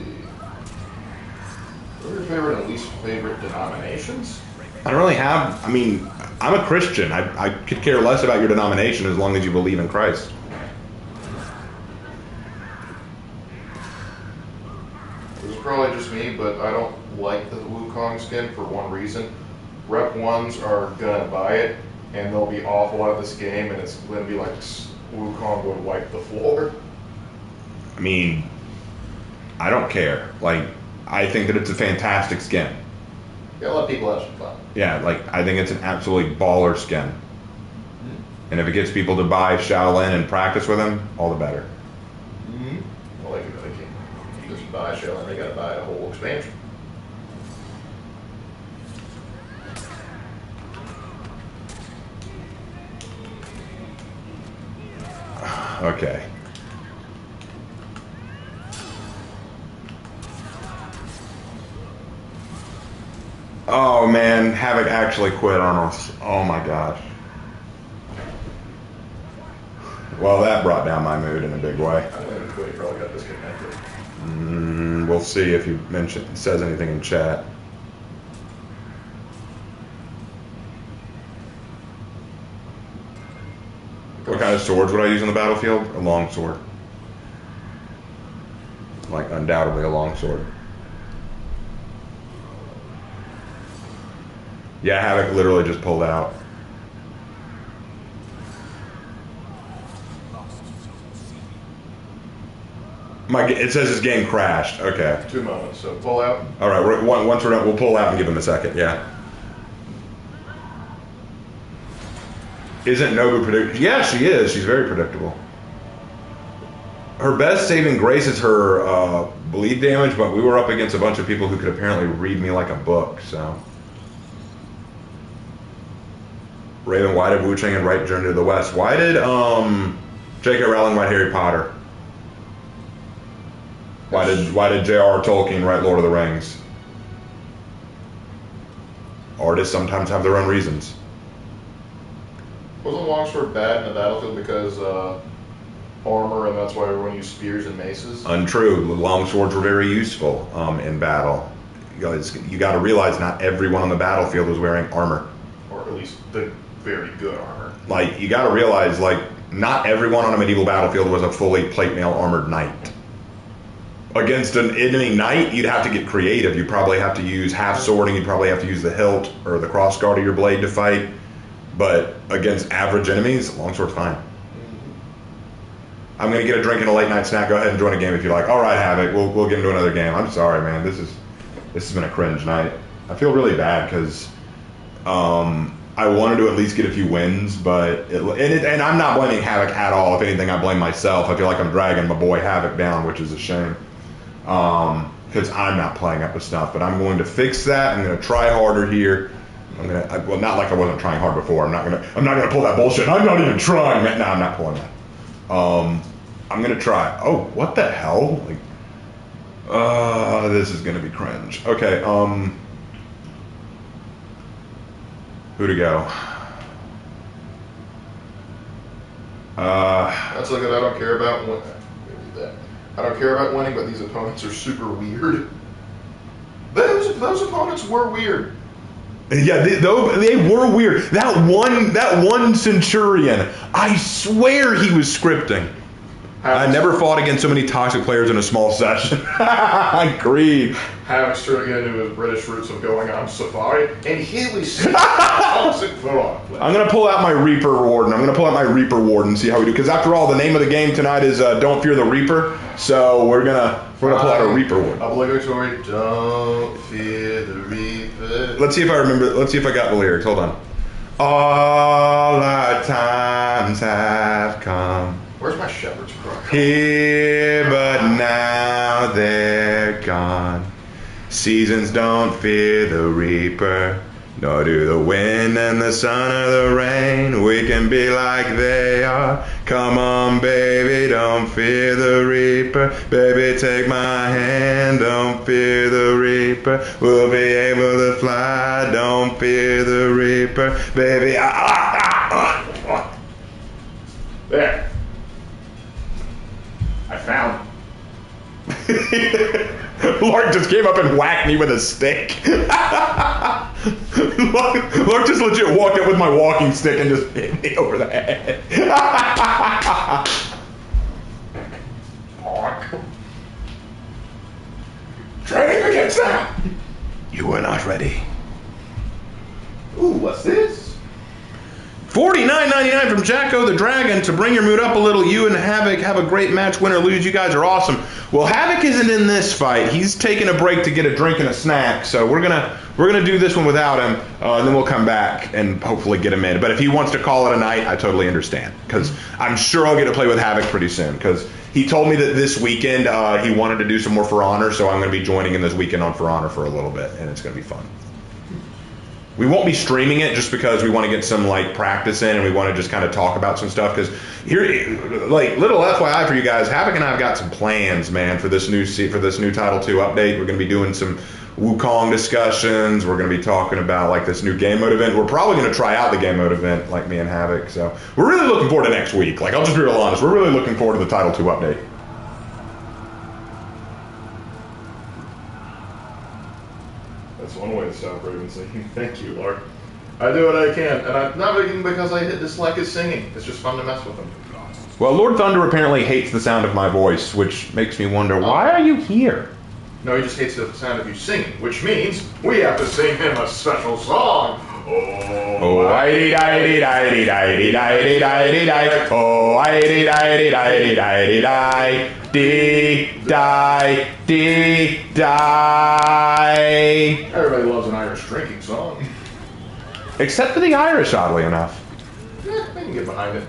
What are your favorite and least favorite denominations? I don't really have, I mean, I'm a Christian. I could care less about your denomination as long as you believe in Christ. This is probably just me, but I don't like the Wukong skin for one reason. Rep 1s are gonna buy it, and they'll be awful at this game, and it's gonna be like Wukong would wipe the floor. I mean, I don't care. Like, I think that it's a fantastic skin. Yeah, let people have some fun. Yeah, like, I think it's an absolutely baller skin. And if it gets people to buy Shaolin and practice with him, all the better. Well, they can just buy Shaolin, they gotta buy a whole expansion. Okay. Oh man, Havoc actually quit on us. Oh my gosh. Well, that brought down my mood in a big way. I don't even quit, he probably got disconnected. We'll see if he says anything in chat. What kind of swords would I use on the battlefield? A long sword. Like, undoubtedly a long sword. Yeah, Havoc literally just pulled out. It says his game crashed. Okay. 2 moments, so pull out. All right. Once we're done, we'll pull out and give him a second. Yeah. Isn't Nobu predictable? Yeah, she is. She's very predictable. Her best saving grace is her bleed damage, but we were up against a bunch of people who could apparently read me like a book, so. Raven, why did Wu Chang and write Journey to the West? Why did J.K. Rowling write Harry Potter? Why did J.R.R. Tolkien write Lord of the Rings? Artists sometimes have their own reasons. Wasn't Longsword bad in the battlefield because armor, and that's why everyone used spears and maces? Untrue. Long swords were very useful in battle. You got to realize not everyone on the battlefield was wearing armor. Or at least the very good armor. Like, you got to realize, like, not everyone on a medieval battlefield was a fully plate mail armored knight. Against an enemy knight, you'd have to get creative. You'd probably have to use half swording. You'd probably have to use the hilt or the crossguard of your blade to fight. But against average enemies, longsword's fine. I'm gonna get a drink and a late night snack. Go ahead and join a game if you like. All right, Havoc. We'll get into another game. I'm sorry, man. This has been a cringe night. I feel really bad because I wanted to at least get a few wins, but and I'm not blaming Havoc at all. If anything, I blame myself. I feel like I'm dragging my boy Havoc down, which is a shame. Because I'm not playing up to snuff. But I'm going to fix that. I'm gonna try harder here. Well, not like I wasn't trying hard before. I'm not gonna pull that bullshit. I'm not even trying. No, I'm not pulling that. I'm gonna try. Oh, what the hell? Like, this is gonna be cringe. Okay. Who to go? That's like that. I don't care about I don't care about winning, but these opponents are super weird. Those opponents were weird. Yeah, they were weird. That one Centurion, I swear he was scripting. I never fought against so many toxic players in a small session. Agreed. Havoc's trying to get into his British roots of going on safari, and here we see toxic football play. I'm gonna pull out my Reaper Warden. And see how we do. Because after all, the name of the game tonight is "Don't Fear the Reaper." So we're gonna pull out a Reaper Warden. Obligatory. Don't fear the Reaper. Let's see if I remember. Let's see if I got the lyrics. Hold on. All our times have come. Where's my shepherd's crook? Here, but now they're gone. Seasons don't fear the reaper, nor do the wind and the sun or the rain. We can be like they are. Come on, baby, don't fear the reaper. Baby, take my hand, don't fear the reaper. We'll be able to fly, don't fear the reaper. Baby, There. I found. Lark just came up and whacked me with a stick. Lark just legit walked up with my walking stick and just hit me over the head. Training against that. You were not ready. Ooh, what's this? $49.99 from Jacko the Dragon. To bring your mood up a little, you and Havoc have a great match. Win or lose, you guys are awesome. Well, Havoc isn't in this fight. He's taking a break to get a drink and a snack, so we're gonna do this one without him, and then we'll come back and hopefully get him in. But if he wants to call it a night, I totally understand, because I'm sure I'll get to play with Havoc pretty soon, because he told me that this weekend he wanted to do some more For Honor, so I'm going to be joining him this weekend on For Honor for a little bit, and it's going to be fun. We won't be streaming it just because we want to get some like practice in, and we want to just kind of talk about some stuff. Because here, like little FYI for you guys, Havoc and I have got some plans, man, for this new Title 2 update. We're going to be doing some Wukong discussions. We're going to be talking about like this new game mode event. We're probably going to try out the game mode event, like me and Havoc. So we're really looking forward to next week. Like I'll just be real honest, we're really looking forward to the Title 2 update. That's one way to stop Raven singing. Thank you, Lark. I do what I can, and I'm not making because I dislike his singing. It's just fun to mess with him. Well, Lord Thunder apparently hates the sound of my voice, which makes me wonder, why are you here? No, he just hates the sound of you singing, which means we have to sing him a special song. Oh, I-dee-di-dee-di-dee-di-dee-di-dee-di-dee-di. Oh, I-dee-di-dee-di-dee-di-dee-di. Dee-di-dee-di. Everybody loves an Irish drinking song. Except for the Irish, oddly enough. I can get behind it.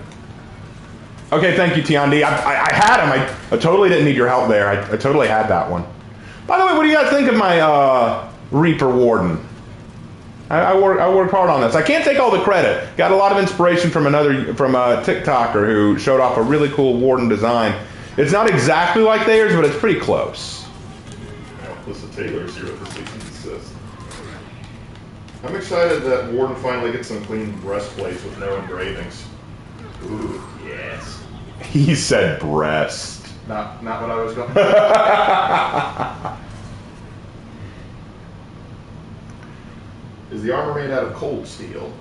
Okay, thank you, Tiandi. I had him. I totally didn't need your help there. I totally had that one. By the way, what do you guys think of my Reaper Warden? I worked hard on this. I can't take all the credit. Got a lot of inspiration from a TikToker who showed off a really cool Warden design. It's not exactly like theirs, but it's pretty close. Listen, Taylor's here with the 60 says. I'm excited that Warden finally gets some clean breastplates with no engravings. Ooh, yes. He said breast. Not what I was going. Is the armor made out of cold steel?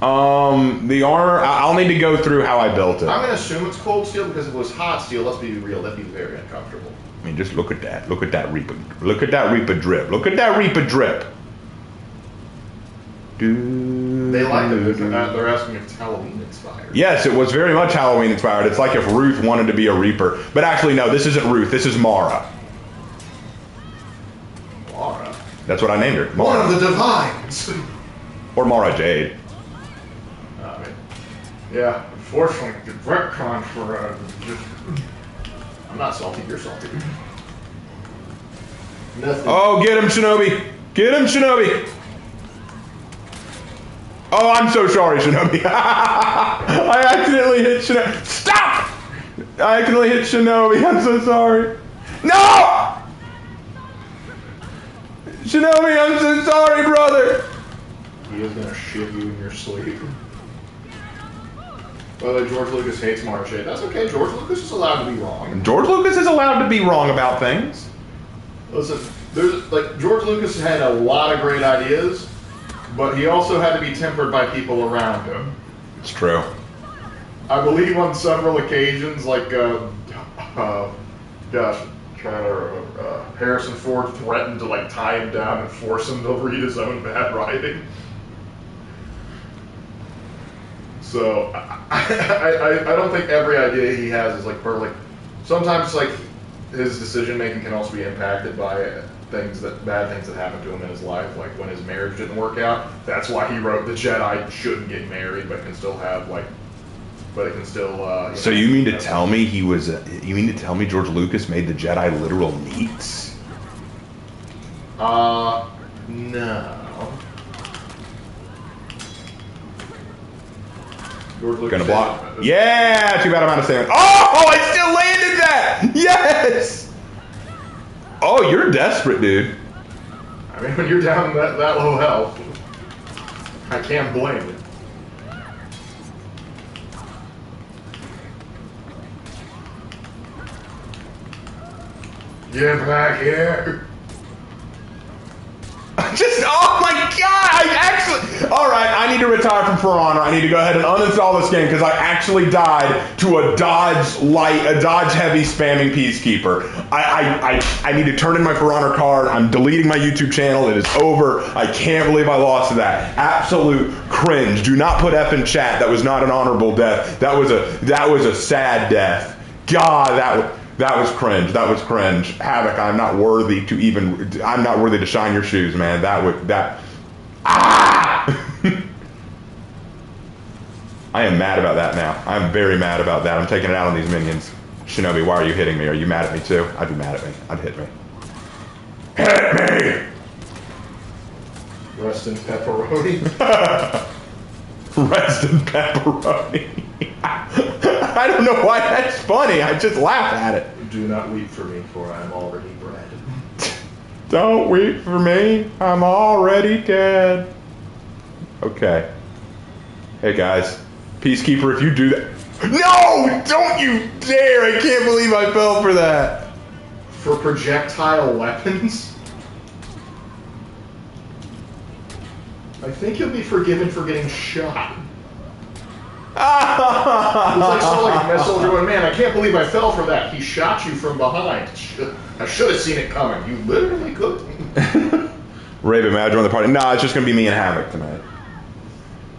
The armor, I'll need to go through how I built it. I'm gonna assume it's cold steel because if it was hot steel, let's be real, that'd be very uncomfortable. I mean, just look at that. Look at that Reaper. Look at that Reaper drip. Look at that Reaper drip. They like it. They're asking if it's Halloween inspired. Yes, it was very much Halloween inspired. It's like if Ruth wanted to be a Reaper. But actually, no, this isn't Ruth. This is Mara. Mara? That's what I named her. Mara. One of the divines. Or Mara Jade. Yeah, unfortunately, the retcon for I'm not salty, you're salty. Nothing. Oh, get him, Shinobi! Get him, Shinobi! Oh, I'm so sorry, Shinobi. I accidentally hit Shinobi. Stop! I accidentally hit Shinobi. I'm so sorry. No! Shinobi, I'm so sorry, brother. He is gonna shit you in your sleep. By the way, George Lucas hates Marche. That's okay. George Lucas is allowed to be wrong. George Lucas is allowed to be wrong about things. Listen, George Lucas had a lot of great ideas, but he also had to be tempered by people around him. It's true. I believe on several occasions, Harrison Ford threatened to tie him down and force him to read his own bad writing. So I don't think every idea he has is perfect. Sometimes his decision making can also be impacted by bad things that happened to him in his life, like when his marriage didn't work out. That's why he wrote the Jedi shouldn't get married, but can still have but it can still. So you mean to tell me you mean to tell me George Lucas made the Jedi literal neats? No. George Lucas Gonna block. Yeah, too bad I'm out of stamina. Oh, I still landed that. Yes. Oh, you're desperate, dude. I mean, when you're down that low health, I can't blame you. Get back here. Oh my god, alright, I need to retire from For Honor. I need to go ahead and uninstall this game because I actually died to a dodge heavy spamming Peacekeeper. I need to turn in my For Honor card. I'm deleting my YouTube channel. It is over. I can't believe I lost to that. Absolute cringe. Do not put F in chat. That was not an honorable death. That was a sad death. God, that was cringe. That was cringe. Havoc, I'm not worthy to shine your shoes, man. I am mad about that now. I'm very mad about that. I'm taking it out on these minions. Shinobi, why are you hitting me? Are you mad at me too? I'd be mad at me. I'd hit me. Hit me! Rest in pepperoni. Rest in pepperoni. I don't know why that's funny. I just laugh at it. Do not weep for me, for I am already dead. Don't weep for me. I'm already dead. Okay. Hey guys. Peacekeeper, if you do that. No! Don't you dare! I can't believe I fell for that. For projectile weapons? I think you'll be forgiven for getting shot. It's like missile going, man, I can't believe I fell for that. He shot you from behind. I should have seen it coming. You literally couldn't. Raven, may I join the party? Nah, it's just going to be me and Havoc tonight.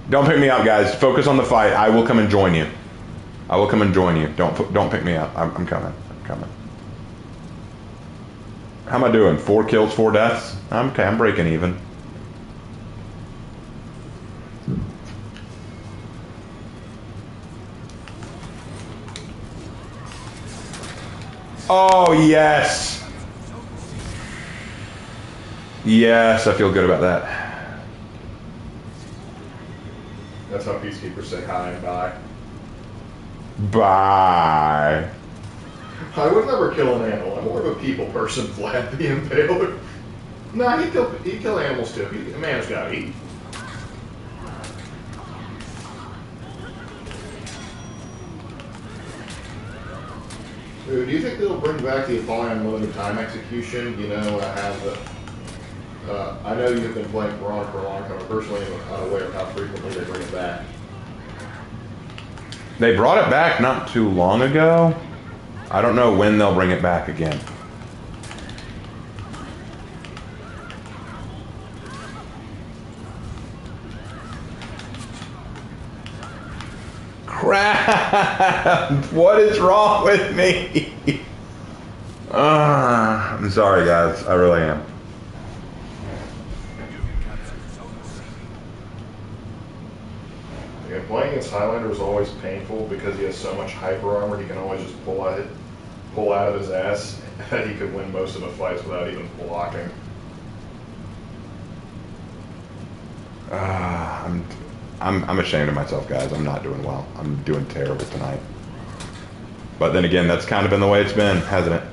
Don't pick me up, guys. Focus on the fight. I will come and join you. I will come and join you. Don't pick me up. I'm coming. I'm coming. How am I doing? 4 kills, 4 deaths? Okay, I'm breaking even. Oh, yes. Yes, I feel good about that. That's how Peacekeepers say hi and bye. Bye. I would never kill an animal. I'm more of a people person, Vlad the Impaler. Nah, he'd kill animals too. A man's gotta eat. Dude, do you think they'll bring back the Appalling Unlimited Time execution? I know you've been playing For Honor for a long time. I personally am unaware of how frequently they bring it back. They brought it back not too long ago. I don't know when they'll bring it back again. Crap! What is wrong with me? I'm sorry, guys. I really am. Yeah, playing against Highlander is always painful because he has so much hyper armor. He can always just pull out of his ass that he could win most of the fights without even blocking. I'm ashamed of myself, guys. I'm not doing well. I'm doing terrible tonight. But then again, that's kind of been the way it's been, hasn't it?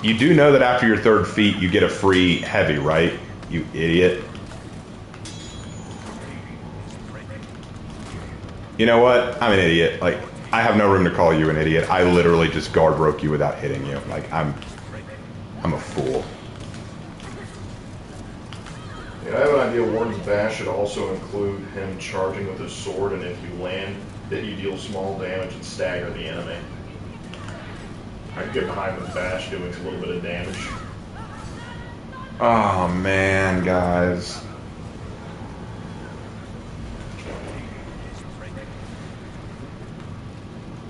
You do know that after your 3rd feat, you get a free heavy, right? You idiot. You know what? I'm an idiot. Like, I have no room to call you an idiot. I literally just guard broke you without hitting you. Like, I'm a fool. Yeah, I have an idea Warden's Bash should also include him charging with his sword, and if you land, that you deal small damage and stagger the enemy. I can get behind with Bash doing a little bit of damage. Oh, man, guys.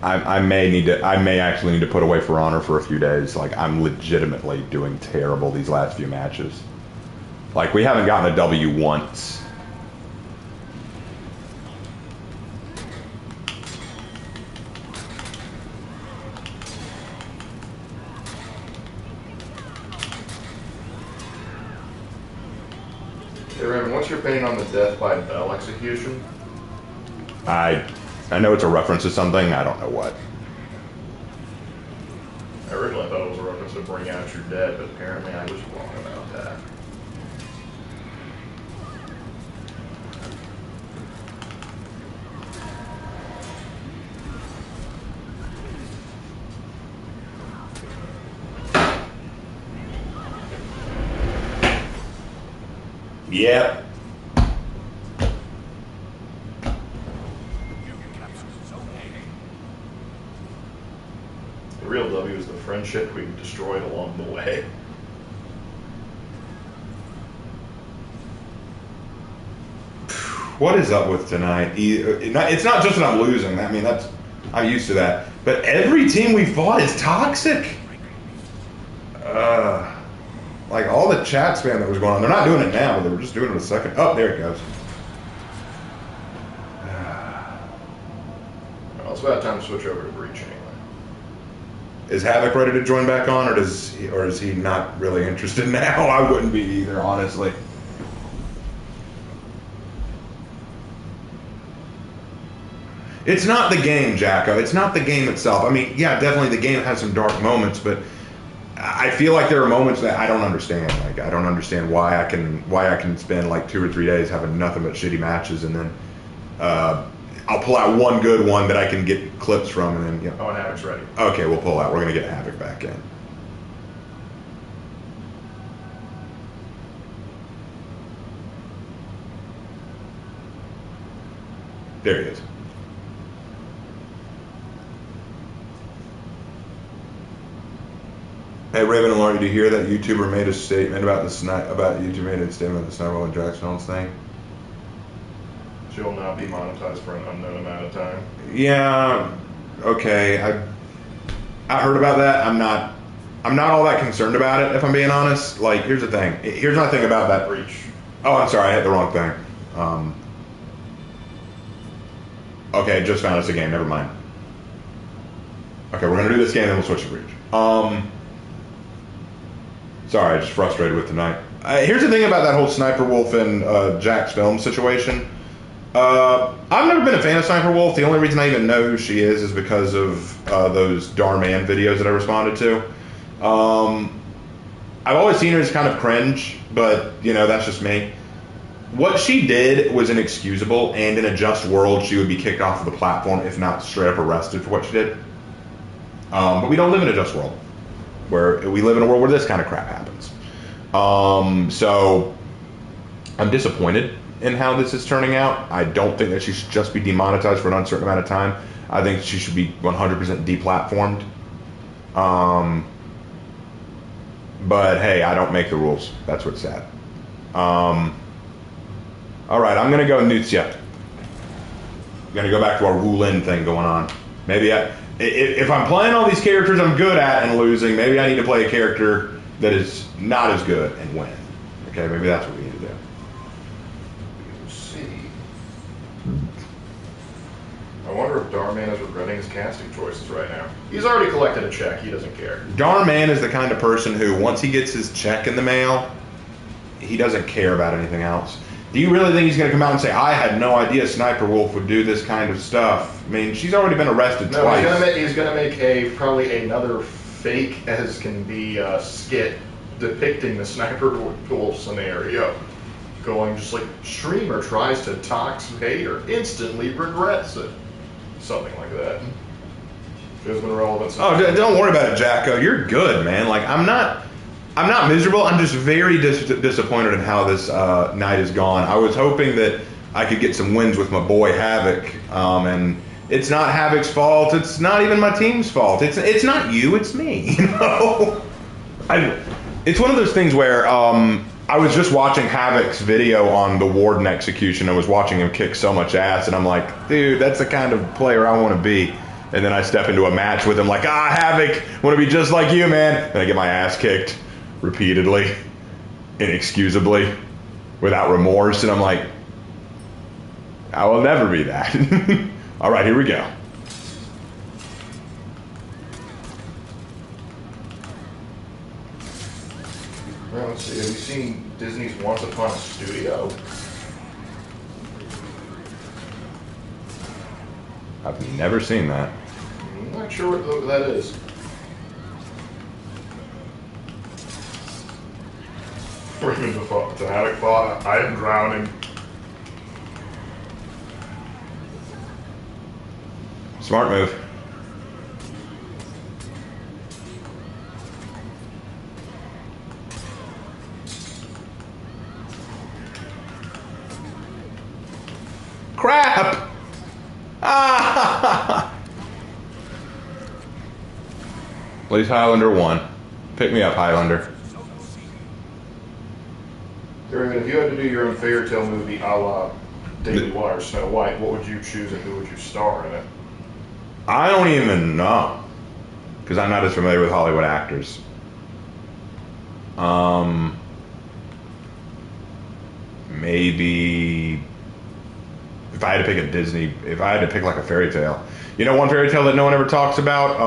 I may actually need to put away For Honor for a few days. Like, I'm legitimately doing terrible these last few matches. Like, we haven't gotten a W once. Hey, Raven, what's your opinion on the death by bell execution? I know it's a reference to something. I don't know what. I originally thought it was a reference to Bring Out Your Dead, but apparently I was wrong about that. Yep. The real W is the friendship we've destroyed along the way. What is up with tonight? It's not just that I'm losing. I mean, I'm used to that. But every team we fought is toxic. Like all the chat spam that was going on. They're not doing it now, but they were just doing it a second. Oh, there it goes. Well, it's about time to switch over to Breach anyway. Is Havoc ready to join back on, or is he not really interested now? I wouldn't be either, honestly. It's not the game, Jacko. It's not the game itself. I mean, yeah, definitely the game has some dark moments, but I feel like there are moments that I don't understand. Like, I don't understand why I can spend like 2 or 3 days having nothing but shitty matches, and then I'll pull out one good one that I can get clips from, and then, you know. Oh, and Havoc's ready. Okay, we'll pull out. We're gonna get Havoc back in. There he is. Hey, Raven and Laurie, did you hear that YouTuber made a statement about the sniper and Jackson's thing? She'll not be monetized for an unknown amount of time. Yeah, okay. I heard about that. I'm not all that concerned about it, if I'm being honest. Like, here's the thing. Here's my thing about that. Breach. Oh, I'm sorry, I hit the wrong thing. Okay, just found us a game. Never mind. Okay, we're gonna do this game, then we'll switch to Breach. Sorry, I'm just frustrated with tonight. Here's the thing about that whole Sniper Wolf and Jack's film situation. I've never been a fan of Sniper Wolf. The only reason I even know who she is because of those Darman videos that I responded to. I've always seen her as kind of cringe, but, you know, that's just me. What she did was inexcusable, and in a just world, she would be kicked off of the platform, if not straight up arrested for what she did. But we don't live in a just world. We live in a world where this kind of crap happens. So I'm disappointed in how this is turning out. I don't think that she should just be demonetized for an uncertain amount of time. I think she should be 100% deplatformed. But hey, I don't make the rules. That's what's sad. All right, I'm gonna go Nutsia. I'm gonna go back to our Wulin thing going on. Maybe if I'm playing all these characters I'm good at and losing, maybe I need to play a character that is not as good and win. Okay, maybe that's what we need to do. Let's see. I wonder if Darman is regretting his casting choices right now. He's already collected a check. He doesn't care. Darman is the kind of person who, once he gets his check in the mail, he doesn't care about anything else. Do you really think he's going to come out and say, I had no idea Sniper Wolf would do this kind of stuff? I mean, she's already been arrested twice. He's going to make probably another fake as can be skit depicting the Sniper Wolf scenario. going just like streamer tries to tox hater, instantly regrets it. Something like that. She has been relevant since. Oh, don't worry about it, Jacko. You're good, man. Like I'm not miserable. I'm just very disappointed in how this night has gone. I was hoping that I could get some wins with my boy Havoc, and it's not Havoc's fault. It's not even my team's fault. It's not you. It's me. You know. It's one of those things where I was just watching Havoc's video on the Warden execution. I was watching him kick so much ass, and I'm like, dude, that's the kind of player I want to be. And then I step into a match with him like, Havoc, want to be just like you, man. And I get my ass kicked repeatedly, inexcusably, without remorse. And I'm like, I will never be that. All right, here we go. Well, let's see. Have you seen Disney's Once Upon a Studio? I've never seen that. I'm not sure what that is. Raymond to Havoc thought, I am drowning. Smart move. Crap! At least Highlander won. Pick me up, Highlander. If you had to do your own fairy tale movie a la Daily Wire, Snow White, what would you choose and who would you star in it? I don't even know, because I'm not as familiar with Hollywood actors. Maybe if I had to pick if I had to pick like a fairy tale. You know, one fairy tale that no one ever talks about?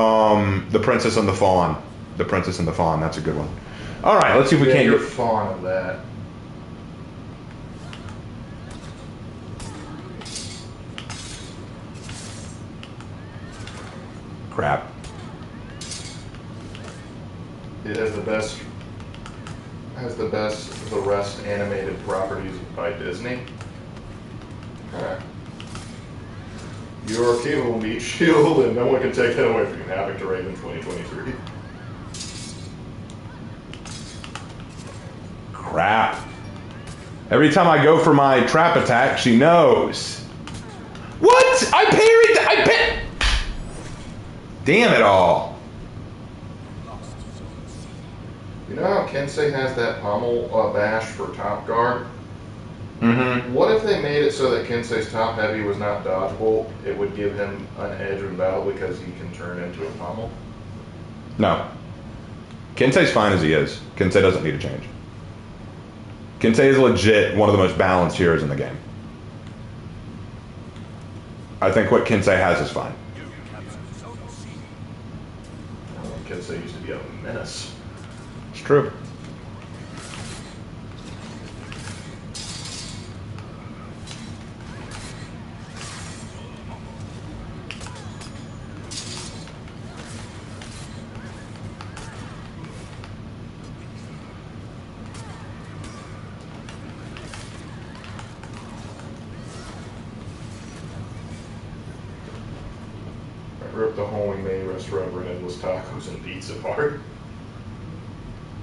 The Princess and the Fawn. The Princess and the Fawn, that's a good one. All right, let's see if we can't get get... fond of that. Crap. It has the rest animated properties by Disney. You are capable, Meat Shield, and no one can take that away from you. Havoc to Raven 2023. Crap. Every time I go for my trap attack, she knows. What? I parried. Damn it all. You know how Kensei has that pommel bash for top guard? Mm-hmm. What if they made it so that Kensei's top heavy was not dodgeable? It would give him an edge in battle because he can turn into a pommel? No. Kensei's fine as he is. Kensei doesn't need to change. Kensei is legit one of the most balanced heroes in the game. I think what Kensei has is fine. Kensei used to be a menace. It's true. Rip the homie main restaurant for endless tacos and pizza part.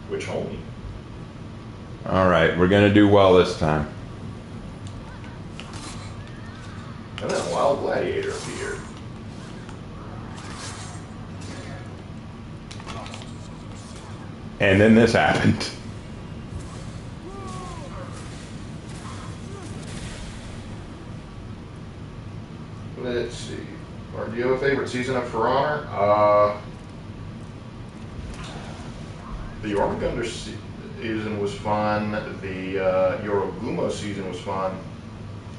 Which homie? All right, we're going to do well this time. And then a wild gladiator appeared. And then this happened. Let's see. Or do you have a favorite season of For Honor? The Jormungandr season was fun. The Yorogumo season was fun.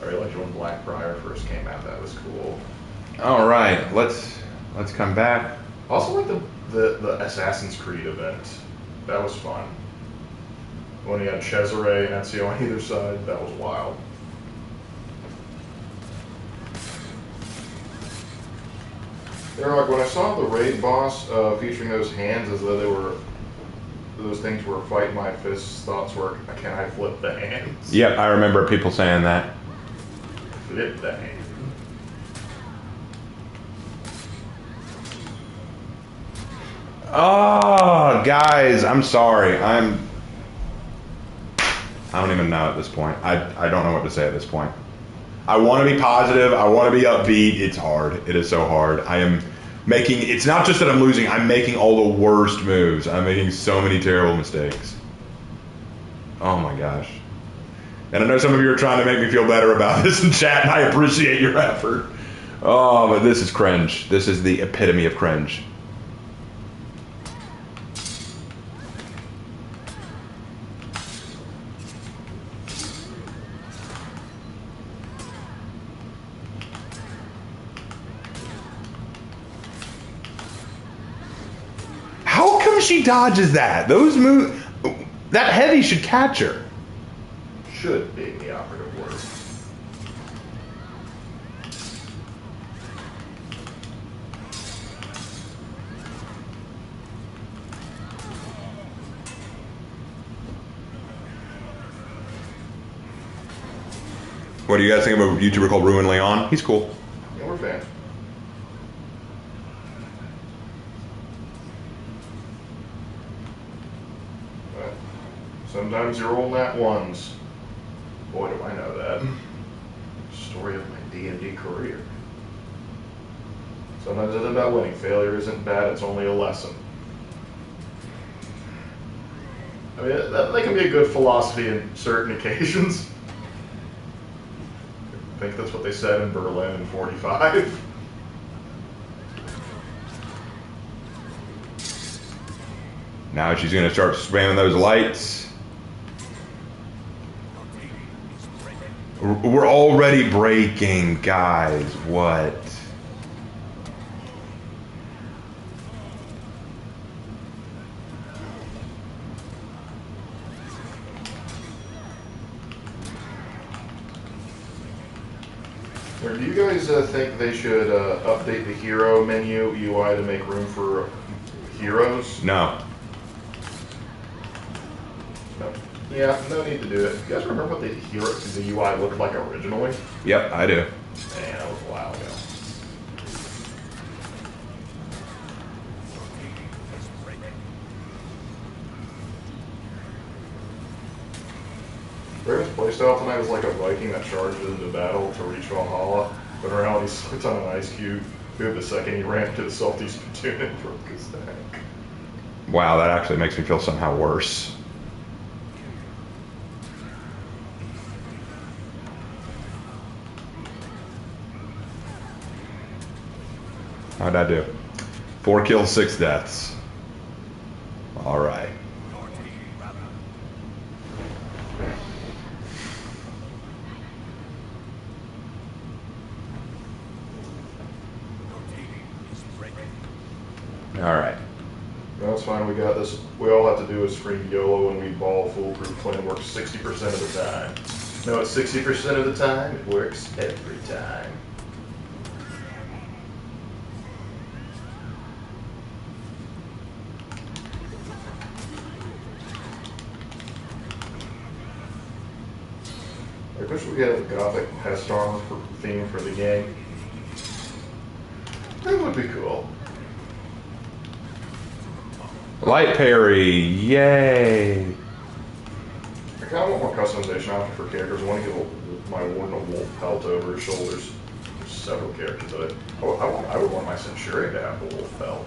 I really liked when Blackbriar first came out. That was cool. All right, let's come back. Also like the Assassin's Creed event. That was fun. When you had Cesare and Ezio on either side, that was wild. They're like, when I saw the raid boss featuring those hands as though they were those things were fight my fists, thoughts were, can I flip the hands? Yep, I remember people saying that. Flip the hand. Oh, guys, I'm sorry. I don't even know at this point. I don't know what to say at this point. I want to be positive. I want to be upbeat. It's hard. It is so hard. I am making, it's not just that I'm losing, I'm making all the worst moves. I'm making so many terrible mistakes. Oh my gosh. And I know some of you are trying to make me feel better about this in chat, and I appreciate your effort. Oh, but this is cringe. This is the epitome of cringe. How come she dodges that? Those moves, that heavy should catch her. Should be the operative word. What do you guys think about a YouTuber called Ruin Leon? He's cool. Yeah, we're fans. But sometimes you're rolling at ones. Boy, do I know that. Story of my D&D career. Sometimes it's about winning. Failure isn't bad, it's only a lesson. I mean, that can be a good philosophy in certain occasions. I think that's what they said in Berlin in 45. Now she's going to start spamming those lights. We're already breaking, guys. What? Or do you guys think they should update the hero menu UI to make room for heroes? No. No. Yeah, no need to do it. You guys remember what the UI looked like originally? Yep, I do. Man, that was a while ago. Raven's playstyle tonight is like a Viking that charges into battle to reach Valhalla, but in reality he sits on an ice cube who the second he ran to the salty spittoon and broke his neck. Wow, that actually makes me feel somehow worse. How'd I do? 4 kills, 6 deaths. All right. All right. That's fine, we got this. We all have to do is scream YOLO and we ball foolproof plan works 60% of the time. No, it's 60% of the time, it works every time. I wish we had a gothic pest armor theme for the game. That would be cool. Light parry, yay! I kind of want more customization option for characters. I want to give my warden a wolf pelt over his shoulders. There's several characters that I would want my centurion to have the wolf pelt.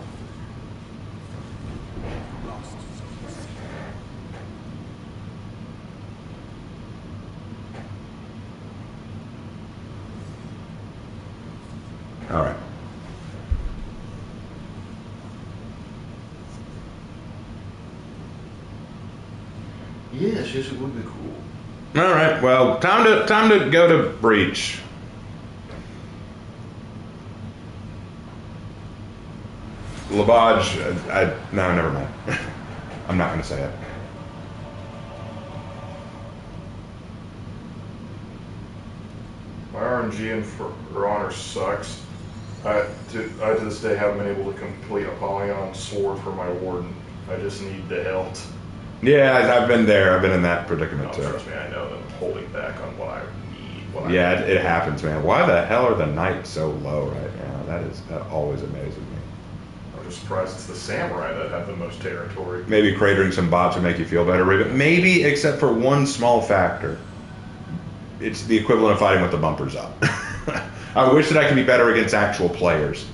All right. Yes, it would be cool. All right. Well, time to go to breach. Lavage, no, never mind. I'm not going to say it. My RNG and for honor sucks. I to this day haven't been able to complete a Polygon sword for my warden. I just need the hilt. Yeah, I've been there. I've been in that No, predicament too. trust me, I know that I'm holding back on what I need. What Yeah, I need. it happens, man. Why the hell are the knights so low right now? That always amazes me. I'm just surprised it's the samurai that have the most territory. Maybe cratering some bots would make you feel better, Raven. Maybe, except for one small factor. It's the equivalent of fighting with the bumpers up. I wish that I could be better against actual players.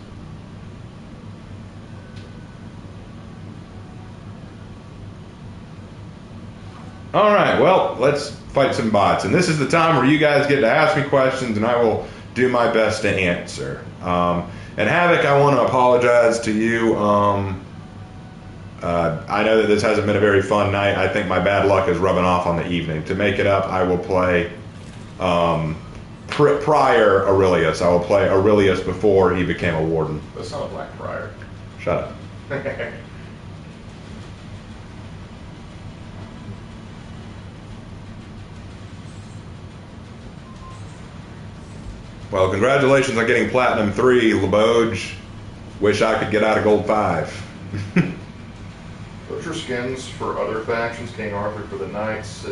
All right, well, let's fight some bots. And this is the time where you guys get to ask me questions, and I will do my best to answer. And Havoc, I want to apologize to you. I know that this hasn't been a very fun night. I think my bad luck is rubbing off on the evening. To make it up, I will play prior Aurelius. I will play Aurelius before he became a warden. That's not a black friar. Shut up. Well, congratulations on getting Platinum 3, Leboge. Wish I could get out of Gold 5. Butcher skins for other factions, King Arthur for the Knights,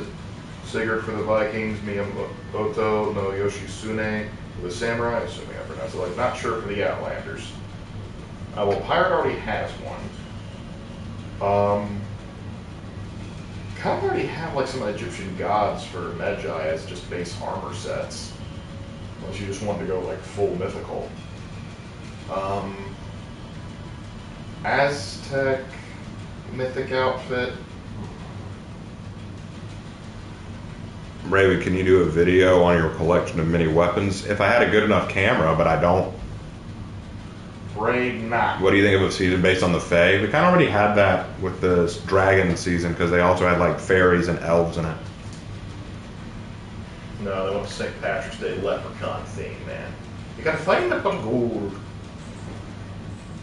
Sigurd for the Vikings, Miyamoto no Yoshisune for the Samurai, assuming I pronounced it like, not sure for the Outlanders. Well, Pirate already has one. Kind of already have like some Egyptian gods for Magi as just base armor sets. Unless you just wanted to go like full mythical. Aztec mythic outfit. Raven, can you do a video on your collection of mini weapons? If I had a good enough camera, but I don't. Braid not. What do you think of a season based on the Fae? We kind of already had that with the dragon season because they also had like fairies and elves in it. No, they went to St. Patrick's Day leprechaun theme, man. You gotta find the gold.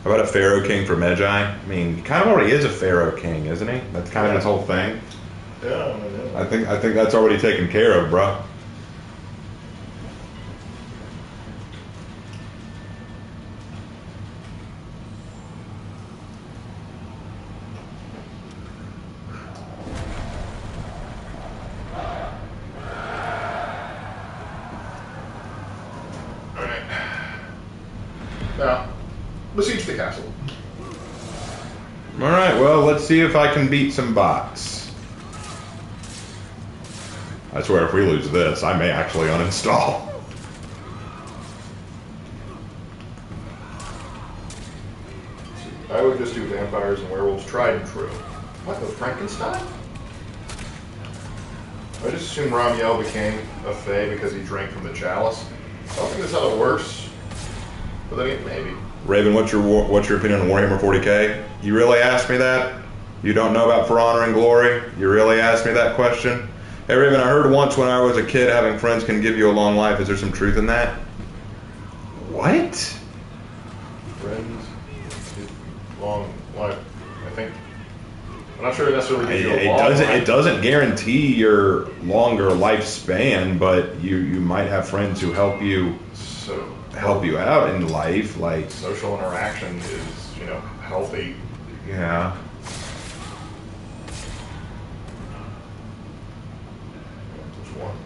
How about a Pharaoh King for Magi? I mean, he kind of already is a Pharaoh King, isn't he? That's kind of his whole thing. Yeah, I think that's already taken care of, bro. Alright. Now, besiege the castle. All right, well, let's see if I can beat some bots. I swear, if we lose this, I may actually uninstall. I would just do vampires and werewolves, tried and true. What, the Frankenstein? I just assume Ramiel became a Fae because he drank from the chalice. I don't think that's how it works. But then maybe. Raven, what's your opinion on Warhammer 40k? You really asked me that? You don't know about For Honor and Glory? You really asked me that question? Hey Raven, I heard once when I was a kid having friends can give you a long life. Is there some truth in that? What? Friends, long life. I think. I'm not sure it necessarily gives you a long life. It doesn't guarantee your longer lifespan, but you might have friends who help you out in life, like social interaction is, healthy. Yeah.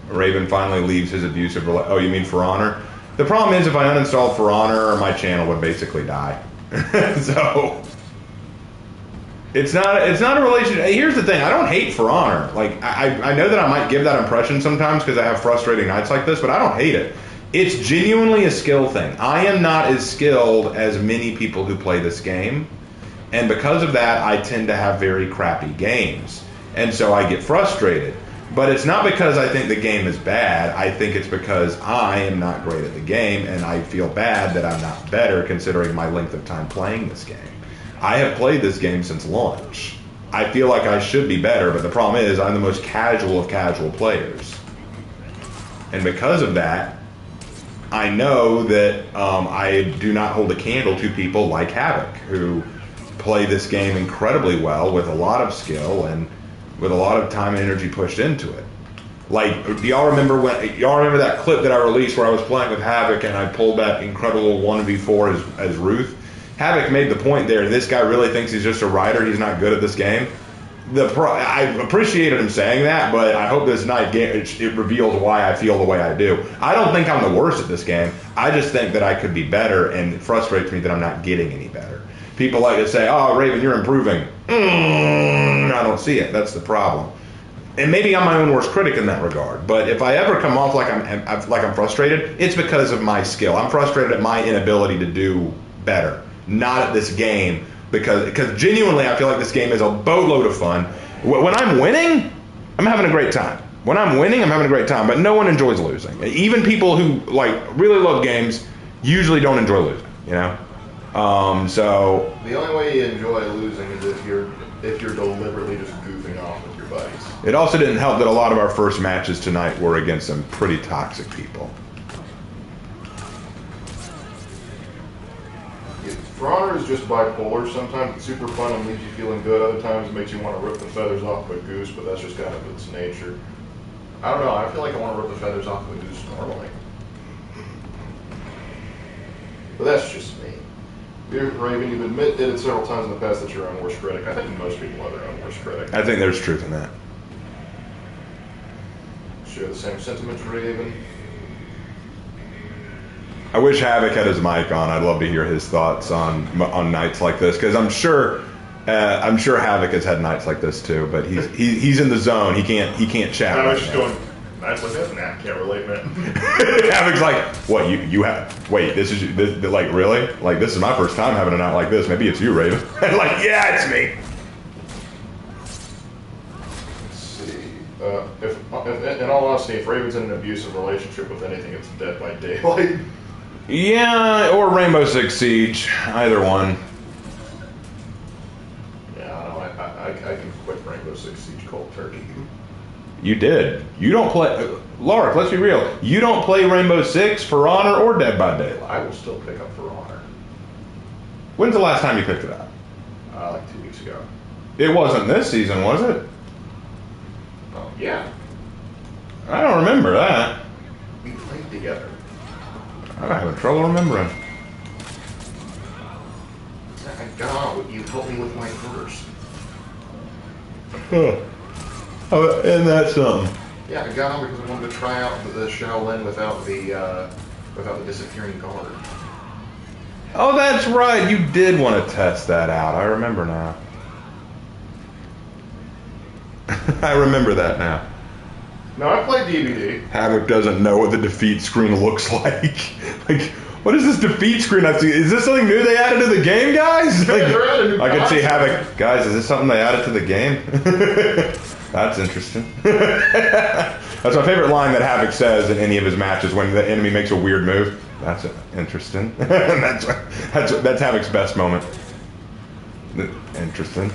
Raven finally leaves his abusive relationship. Oh, you mean For Honor? The problem is if I uninstalled For Honor, my channel would basically die. So it's not a relationship. Here's the thing, I don't hate For Honor. Like I know that I might give that impression sometimes because I have frustrating nights like this, but I don't hate it. It's genuinely a skill thing. I am not as skilled as many people who play this game, and because of that, I tend to have very crappy games, and so I get frustrated. But it's not because I think the game is bad. I think it's because I am not great at the game, and I feel bad that I'm not better considering my length of time playing this game. I have played this game since launch. I feel like I should be better, but the problem is I'm the most casual of casual players. And because of that, I know that I do not hold a candle to people like Havoc, who play this game incredibly well with a lot of skill and with a lot of time and energy pushed into it. Like, do y'all remember that clip that I released where I was playing with Havoc and I pulled that incredible 1v4 as Ruth? Havoc made the point there, this guy really thinks he's just a writer, he's not good at this game. I appreciated him saying that, but I hope this night it reveals why I feel the way I do. I don't think I'm the worst at this game. I just think that I could be better, and it frustrates me that I'm not getting any better. People like to say, "Oh, Raven, you're improving." I don't see it. That's the problem. And maybe I'm my own worst critic in that regard. But if I ever come off like I'm frustrated, it's because of my skill. I'm frustrated at my inability to do better, not at this game. Because genuinely, I feel like this game is a boatload of fun. When I'm winning, I'm having a great time. When I'm winning, I'm having a great time. But no one enjoys losing. Even people who really love games usually don't enjoy losing. You know. So the only way you enjoy losing is if you're deliberately just goofing off with your buddies. It also didn't help that a lot of our first matches tonight were against some pretty toxic people. For Honor is just bipolar. Sometimes it's super fun and leaves you feeling good. Other times it makes you want to rip the feathers off of a goose, but that's just kind of its nature. I don't know. I feel like I want to rip the feathers off of a goose normally. But that's just me. Raven, you've admitted several times in the past that you're your own worst critic. I think most people are their own worst critic. I think there's truth in that. Share the same sentiments, Raven. I wish Havoc had his mic on. I'd love to hear his thoughts on nights like this, because I'm sure Havoc has had nights like this too. But he's in the zone. He can't chat. I was just going nights like that. Nah, can't relate, man. Havoc's like, what you have? Wait, this like really? Like this is my first time having a night like this. Maybe it's you, Raven. Like, yeah, it's me. If in all honesty, if Raven's in an abusive relationship with anything, it's Dead by Daylight. Yeah, or Rainbow Six Siege, either one. Yeah, I can quit Rainbow Six Siege cold turkey. You did. You don't play, Lark. Let's be real. You don't play Rainbow Six, For Honor, or Dead by Daylight. I will still pick up For Honor. When's the last time you picked it up? Like 2 weeks ago. It wasn't this season, was it? Oh yeah. I don't remember that. We played together. I'm having trouble remembering. God, you helped me with my verse. Huh. Oh, isn't that something? Yeah, I got on because I wanted to try out the Shaolin without the disappearing guard. Oh, that's right. You did want to test that out. I remember now. I remember that now. No, I played DVD. Havoc doesn't know what the defeat screen looks like. Like, what is this defeat screen I see? Is this something new they added to the game, guys? Like, I can see Havoc. Guys, is this something they added to the game? That's interesting. That's my favorite line that Havoc says in any of his matches when the enemy makes a weird move. That's interesting. that's Havoc's best moment. Interesting.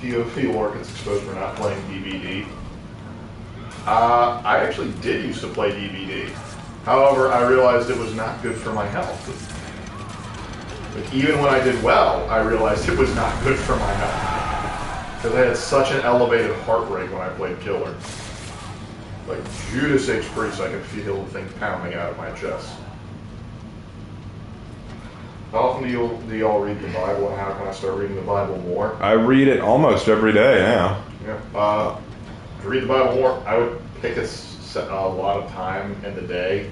POV Lark gets exposed for not playing DVD. I actually did used to play DVD. However, I realized it was not good for my health. Like, even when I did well, I realized it was not good for my health. Because I had such an elevated heart rate when I played Killer. Like Judas H. Priest, I could feel the thing pounding out of my chest. How often do y'all read the Bible, and how can I start reading the Bible more? I read it almost every day now. Yeah. To read the Bible more, I would pick a lot of time in the day.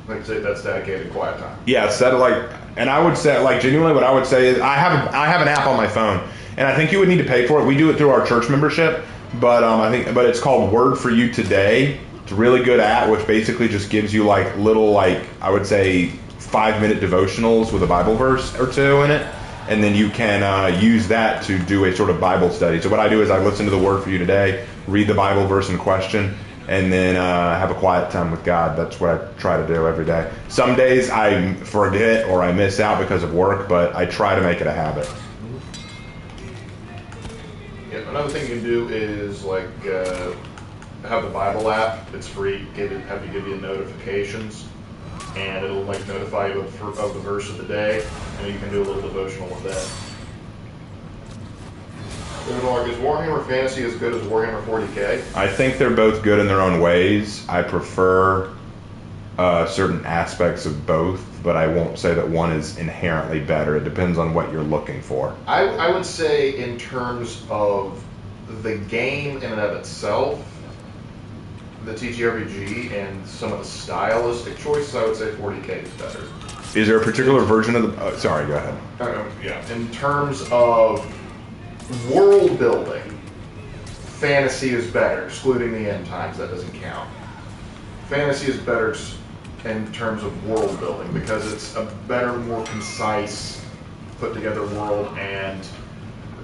Like I say, that's dedicated quiet time. Yeah, and I would say, like, genuinely, what I would say is I have an app on my phone, and I think you would need to pay for it. We do it through our church membership, but but it's called Word for You Today. It's a really good app, which basically just gives you like little, I would say, 5-minute devotionals with a Bible verse or two in it, and then you can use that to do a sort of Bible study. So what I do is I listen to the Word for You Today, read the Bible verse in question, and then have a quiet time with God. That's what I try to do every day. Some days I forget or I miss out because of work, but I try to make it a habit. Yeah, another thing you can do is like have the Bible app. It's free. Have you give you notifications, and it'll like notify you of the verse of the day, and you can do a little devotional with that. Is Warhammer Fantasy as good as Warhammer 40K? I think they're both good in their own ways. I prefer certain aspects of both. but I won't say that one is inherently better. It depends on what you're looking for. I would say in terms of the game in and of itself, the TTRPG and some of the stylistic choices, I would say 40K is better. Is there a particular version of the... sorry, go ahead. Yeah. In terms of world building, fantasy is better, excluding the end times, that doesn't count. Fantasy is better in terms of world building because it's a better, more concise, put together world, and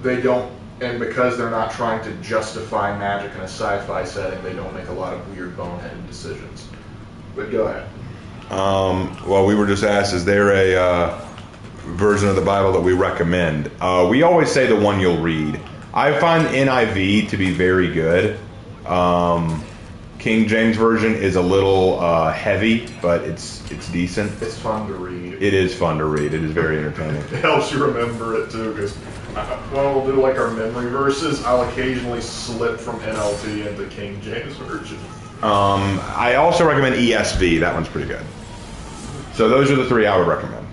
because they're not trying to justify magic in a sci-fi setting, they don't make a lot of weird boneheaded decisions. But go ahead. Well, we were just asked, is there a version of the Bible that we recommend? We always say the one you'll read. I find NIV to be very good. King James Version is a little heavy, but it's decent. It's fun to read. It is fun to read. It is very entertaining. It helps you remember it too, because when we'll do like our memory verses, I'll occasionally slip from NLT into King James Version. I also recommend ESV. That one's pretty good. So those are the three I would recommend.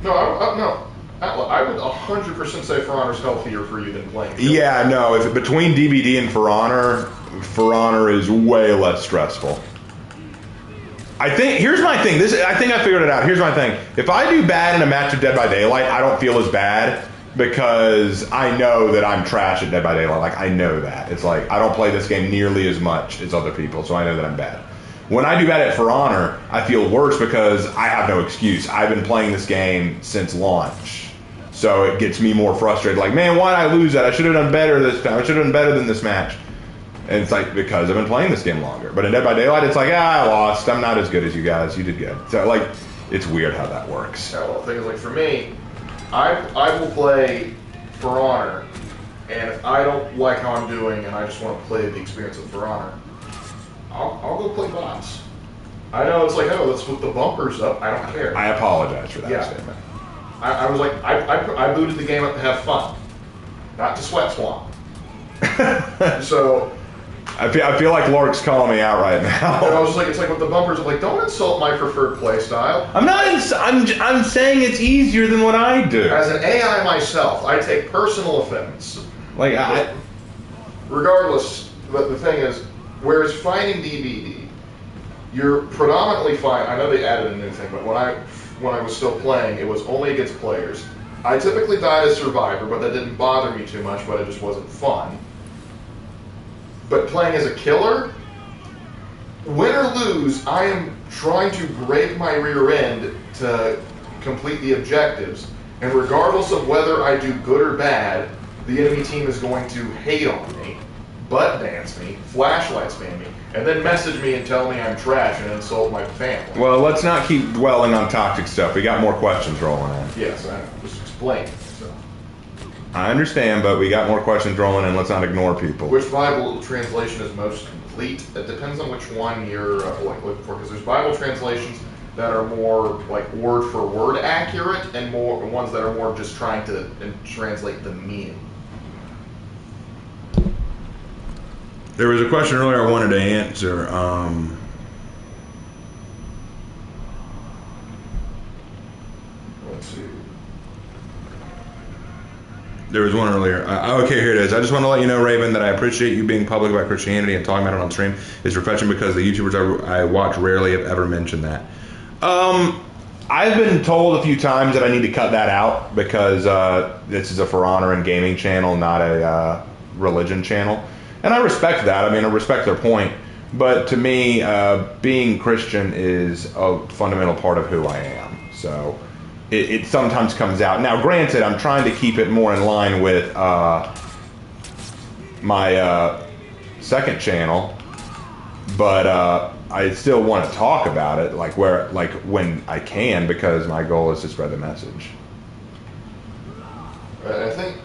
No, I would 100% say For Honor's healthier for you than playing. Yeah, no. If between DBD and For Honor is way less stressful. Here's my thing. I think I figured it out. Here's my thing. If I do bad in a match of Dead by Daylight, I don't feel as bad because I know that I'm trash at Dead by Daylight. Like, I know that. It's like I don't play this game nearly as much as other people, so I know that I'm bad. When I do bad at For Honor, I feel worse because I have no excuse. I've been playing this game since launch. So it gets me more frustrated. Like, man, why did I lose that? I should have done better this time. I should have done better than this match. And it's like, because I've been playing this game longer. But in Dead by Daylight, it's like, I lost. I'm not as good as you guys. You did good. So, like, it's weird how that works. Yeah, well, the thing is, like, for me, I will play For Honor, and if I don't like how I'm doing and I just want to play the experience of For Honor, I'll go play bots. I know it's like, oh, let's put the bumpers up. I don't care. I apologize for that statement. I was like, I booted the game up to have fun, not to sweat swamp. So... I feel like Lark's calling me out right now. And I was just like, it's like with the bumpers, I'm like, don't insult my preferred play style. I'm saying it's easier than what I do. As an AI myself, I take personal offense. Like, regardless, but the thing is, whereas fighting DBD, you're predominantly fine. I know they added a new thing, but when I was still playing, it was only against players. I typically died as survivor, but that didn't bother me too much, but it just wasn't fun. But playing as a killer, win or lose, I am trying to break my rear end to complete the objectives. And regardless of whether I do good or bad, the enemy team is going to hate on me, butt dance me, flashlight spam me, and then message me and tell me I'm trash and insult my family. Well, let's not keep dwelling on toxic stuff. We got more questions rolling in. Yes, I was explaining. So. I understand, but we got more questions rolling in. Let's not ignore people. Which Bible translation is most complete? It depends on which one you're looking for, because there's Bible translations that are more like word for word accurate, and more ones that are more just trying to translate the meaning. There was a question earlier I wanted to answer. Let's see. There was one earlier. Okay, here it is. I just want to let you know, Raven, that I appreciate you being public about Christianity and talking about it on stream. It's refreshing because the YouTubers I watch rarely have ever mentioned that. I've been told a few times that I need to cut that out because this is a For Honor and gaming channel, not a religion channel. And I respect that. I mean, I respect their point. But to me, being Christian is a fundamental part of who I am. So it sometimes comes out. Now, granted, I'm trying to keep it more in line with my second channel, but I still want to talk about it, like when I can, because my goal is to spread the message. I think,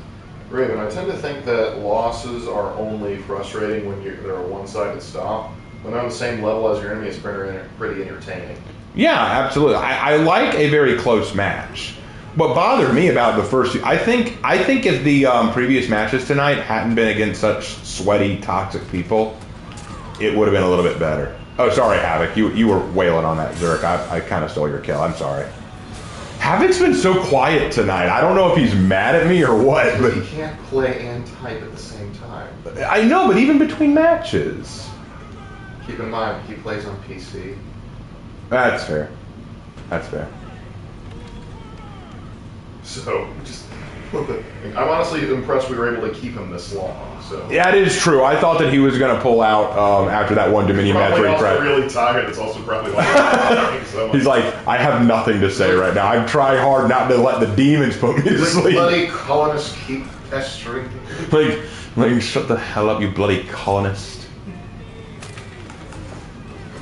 Raven, I tend to think that losses are only frustrating when they're a one-sided stop. When they're on the same level as your enemy, it's pretty entertaining. Yeah, absolutely. I like a very close match. What bothered me about the first, I think if the previous matches tonight hadn't been against such sweaty, toxic people, it would have been a little bit better. Oh, sorry, Havoc. You were wailing on that Zerk. I kind of stole your kill. I'm sorry. Havoc's been so quiet tonight. I don't know if he's mad at me or what, but he can't play and type at the same time. I know, but even between matches. Keep in mind, he plays on PC. That's fair. That's fair. So, just I'm honestly impressed we were able to keep him this long. So Yeah, it is true. I thought that he was going to pull out after that one Dominion match where he also cried. really tired. It's also probably like so He's like, I have nothing to say right now. I've tried hard not to let the demons put me to sleep. Bloody colonists keep pestering me. Like, shut the hell up, you bloody colonist.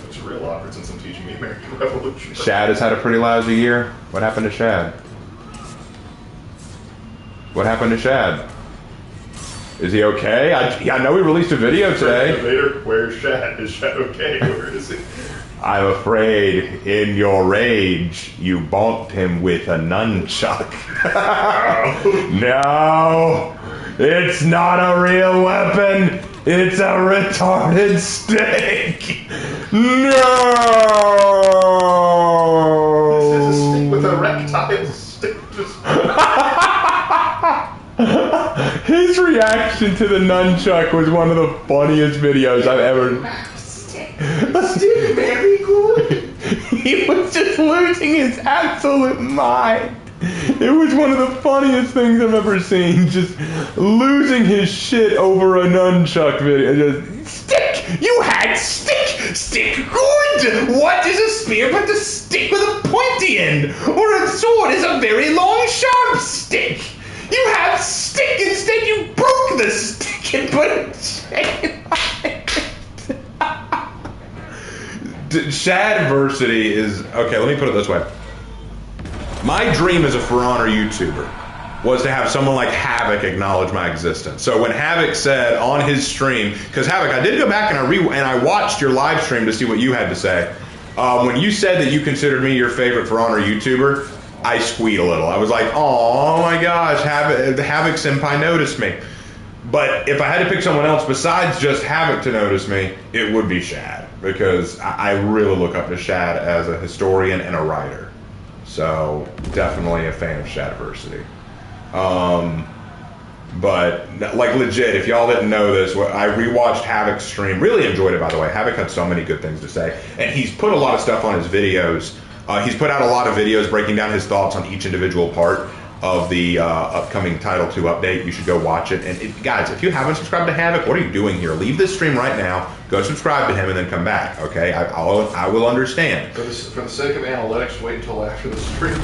It's a real awkward since I'm teaching the American Revolution. Shad has had a pretty lousy year. What happened to Shad? What happened to Shad? Is he okay? I know he released a video today. Vader, where's Shad? Is Shad okay? Where is he? I'm afraid in your rage you bonked him with a nunchuck. No, it's not a real weapon. It's a retarded stick. No. This is a stick with a reptile stick. His reaction to the nunchuck was one of the funniest videos I've ever. Stick very good. He was just losing his absolute mind. It was one of the funniest things I've ever seen. Just losing his shit over a nunchuck video. Just, stick! You had stick! Stick good! What is a spear but a stick with a pointy end? Or a sword is a very long, sharp stick? You have stick, instead you broke the stick and put a chain on it. Shadversity is, okay, let me put it this way. My dream as a For Honor YouTuber was to have someone like Havoc acknowledge my existence. So when Havoc said on his stream, because Havoc, I did go back and I watched your live stream to see what you had to say. When you said that you considered me your favorite For Honor YouTuber, I squeaked a little. I was like, oh my gosh, Havoc Senpai noticed me. But if I had to pick someone else besides just Havoc to notice me, it would be Shad. Because I really look up to Shad as a historian and a writer. So definitely a fan of Shadversity. But like legit, if y'all didn't know this, I rewatched Havoc's stream. Really enjoyed it, by the way. Havoc had so many good things to say. And he's put a lot of stuff on his videos. He's put out a lot of videos breaking down his thoughts on each individual part of the upcoming Title II update. You should go watch it. And guys, if you haven't subscribed to Havoc, what are you doing here? Leave this stream right now, go subscribe to him, and then come back, okay? I will understand. For the sake of analytics, wait until after the stream.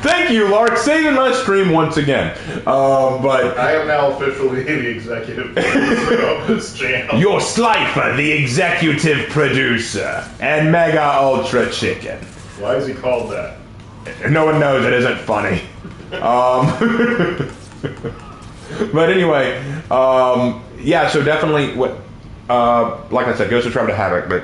Thank you, Lark, saving my stream once again. But I am now officially the executive producer of this channel. You're Slifer, the executive producer, and Mega Ultra Chicken. Why is he called that? No one knows. It isn't funny. But anyway, yeah. So definitely, like I said, go subscribe to Havoc. But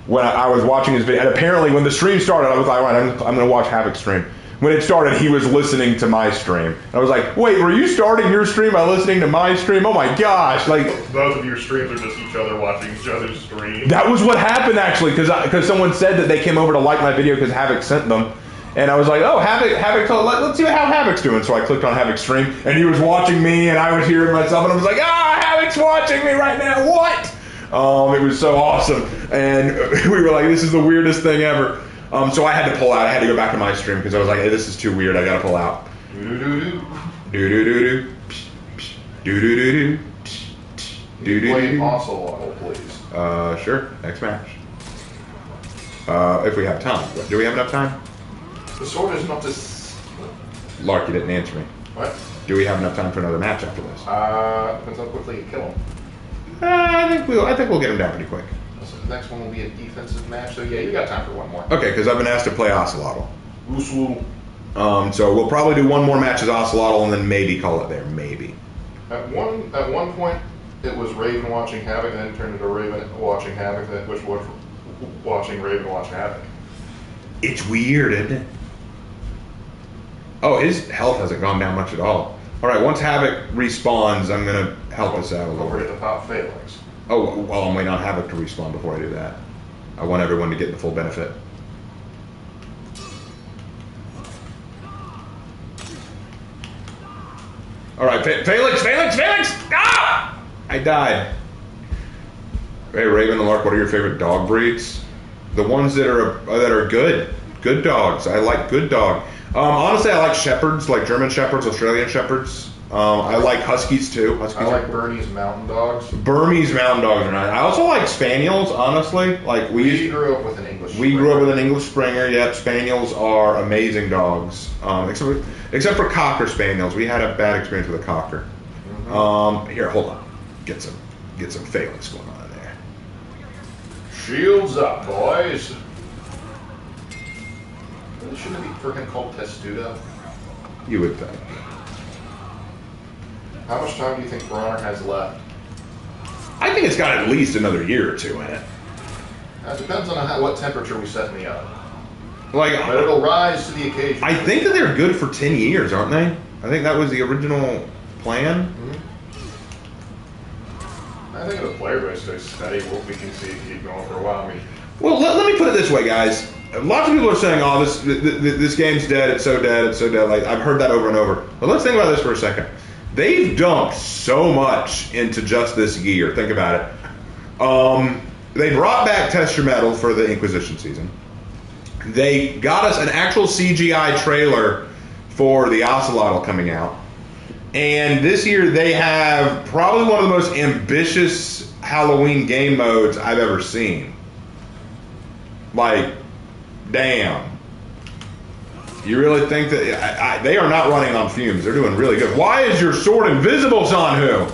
when I was watching his video, and apparently when the stream started, I was like, all right, I'm going to watch Havoc's stream. When it started, he was listening to my stream. And I was like, wait, were you starting your stream by listening to my stream? Oh my gosh! Like, both of your streams are just each other watching each other's stream. That was what happened actually, because someone said that they came over to like my video because Havoc sent them. And I was like, oh, Havoc, let's see how Havoc's doing. So I clicked on Havoc's stream, and he was watching me, and I was hearing myself, and I was like, Havoc's watching me right now, what? It was so awesome. And we were like, this is the weirdest thing ever. So I had to pull out. I had to go back to my stream, because I was like, hey, this is too weird. I got to pull out. Do-do-do-do. Do-do-do-do. Do-do-do-do. Play Ocelot, please. Sure. Next match. If we have time. Do we have enough time? The sword is not this. Lark, you didn't answer me. What? Do we have enough time for another match after this? Depends how quickly you kill him. I think we'll get him down pretty quick. So the next one will be a defensive match. So yeah, you got time for one more. Okay, because I've been asked to play Ocelotl. Wooswoo. So we'll probably do one more match as Ocelotl and then maybe call it there. Maybe. At one point, it was Raven watching Havoc, and then it turned into Raven watching Havoc, which was watching Raven watch Havoc. It's weird, isn't it? Oh, his health hasn't gone down much at all. All right, once Havoc respawns, I'm gonna help us out a little Over bit. at the top phalanx. Oh, well, I'm waiting on Havoc to respawn before I do that. I want everyone to get the full benefit. All right, Felix! Ah! I died. Hey, Raven and Lark, what are your favorite dog breeds? The ones that are good. Good dogs. I like good dog. Honestly, I like shepherds, like German shepherds, Australian shepherds. I like huskies too. I like Bernese mountain dogs. Burmese mountain dogs are nice. I also like spaniels, honestly. Like we grew up with an English. We grew up with an English Springer. Yep, spaniels are amazing dogs. Except for cocker spaniels, we had a bad experience with a cocker. Mm-hmm. Here, hold on. Get some Phalanx going on in there. Shields up, boys. Shouldn't it be freaking called Testudo? You would think. How much time do you think For Honor has left? I think it's got at least another year or two in it. That depends on what temperature we set in the oven. Like, but it'll rise to the occasion. I think that they're good for 10 years, aren't they? I think that was the original plan. Mm-hmm. I think the player base stays steady. We can see it keep going for a while. Well, let me put it this way, guys. Lots of people are saying, "Oh, this game's dead. It's so dead. It's so dead." Like I've heard that over and over. But let's think about this for a second. They've dumped so much into just this year. Think about it. They brought back Test Your Metal for the Inquisition season. They got us an actual CGI trailer for the Ocelotl coming out. And this year they have probably one of the most ambitious Halloween game modes I've ever seen. Like, damn. You really think that... they are not running on fumes. They're doing really good. Why is your sword invisible, Zanhu?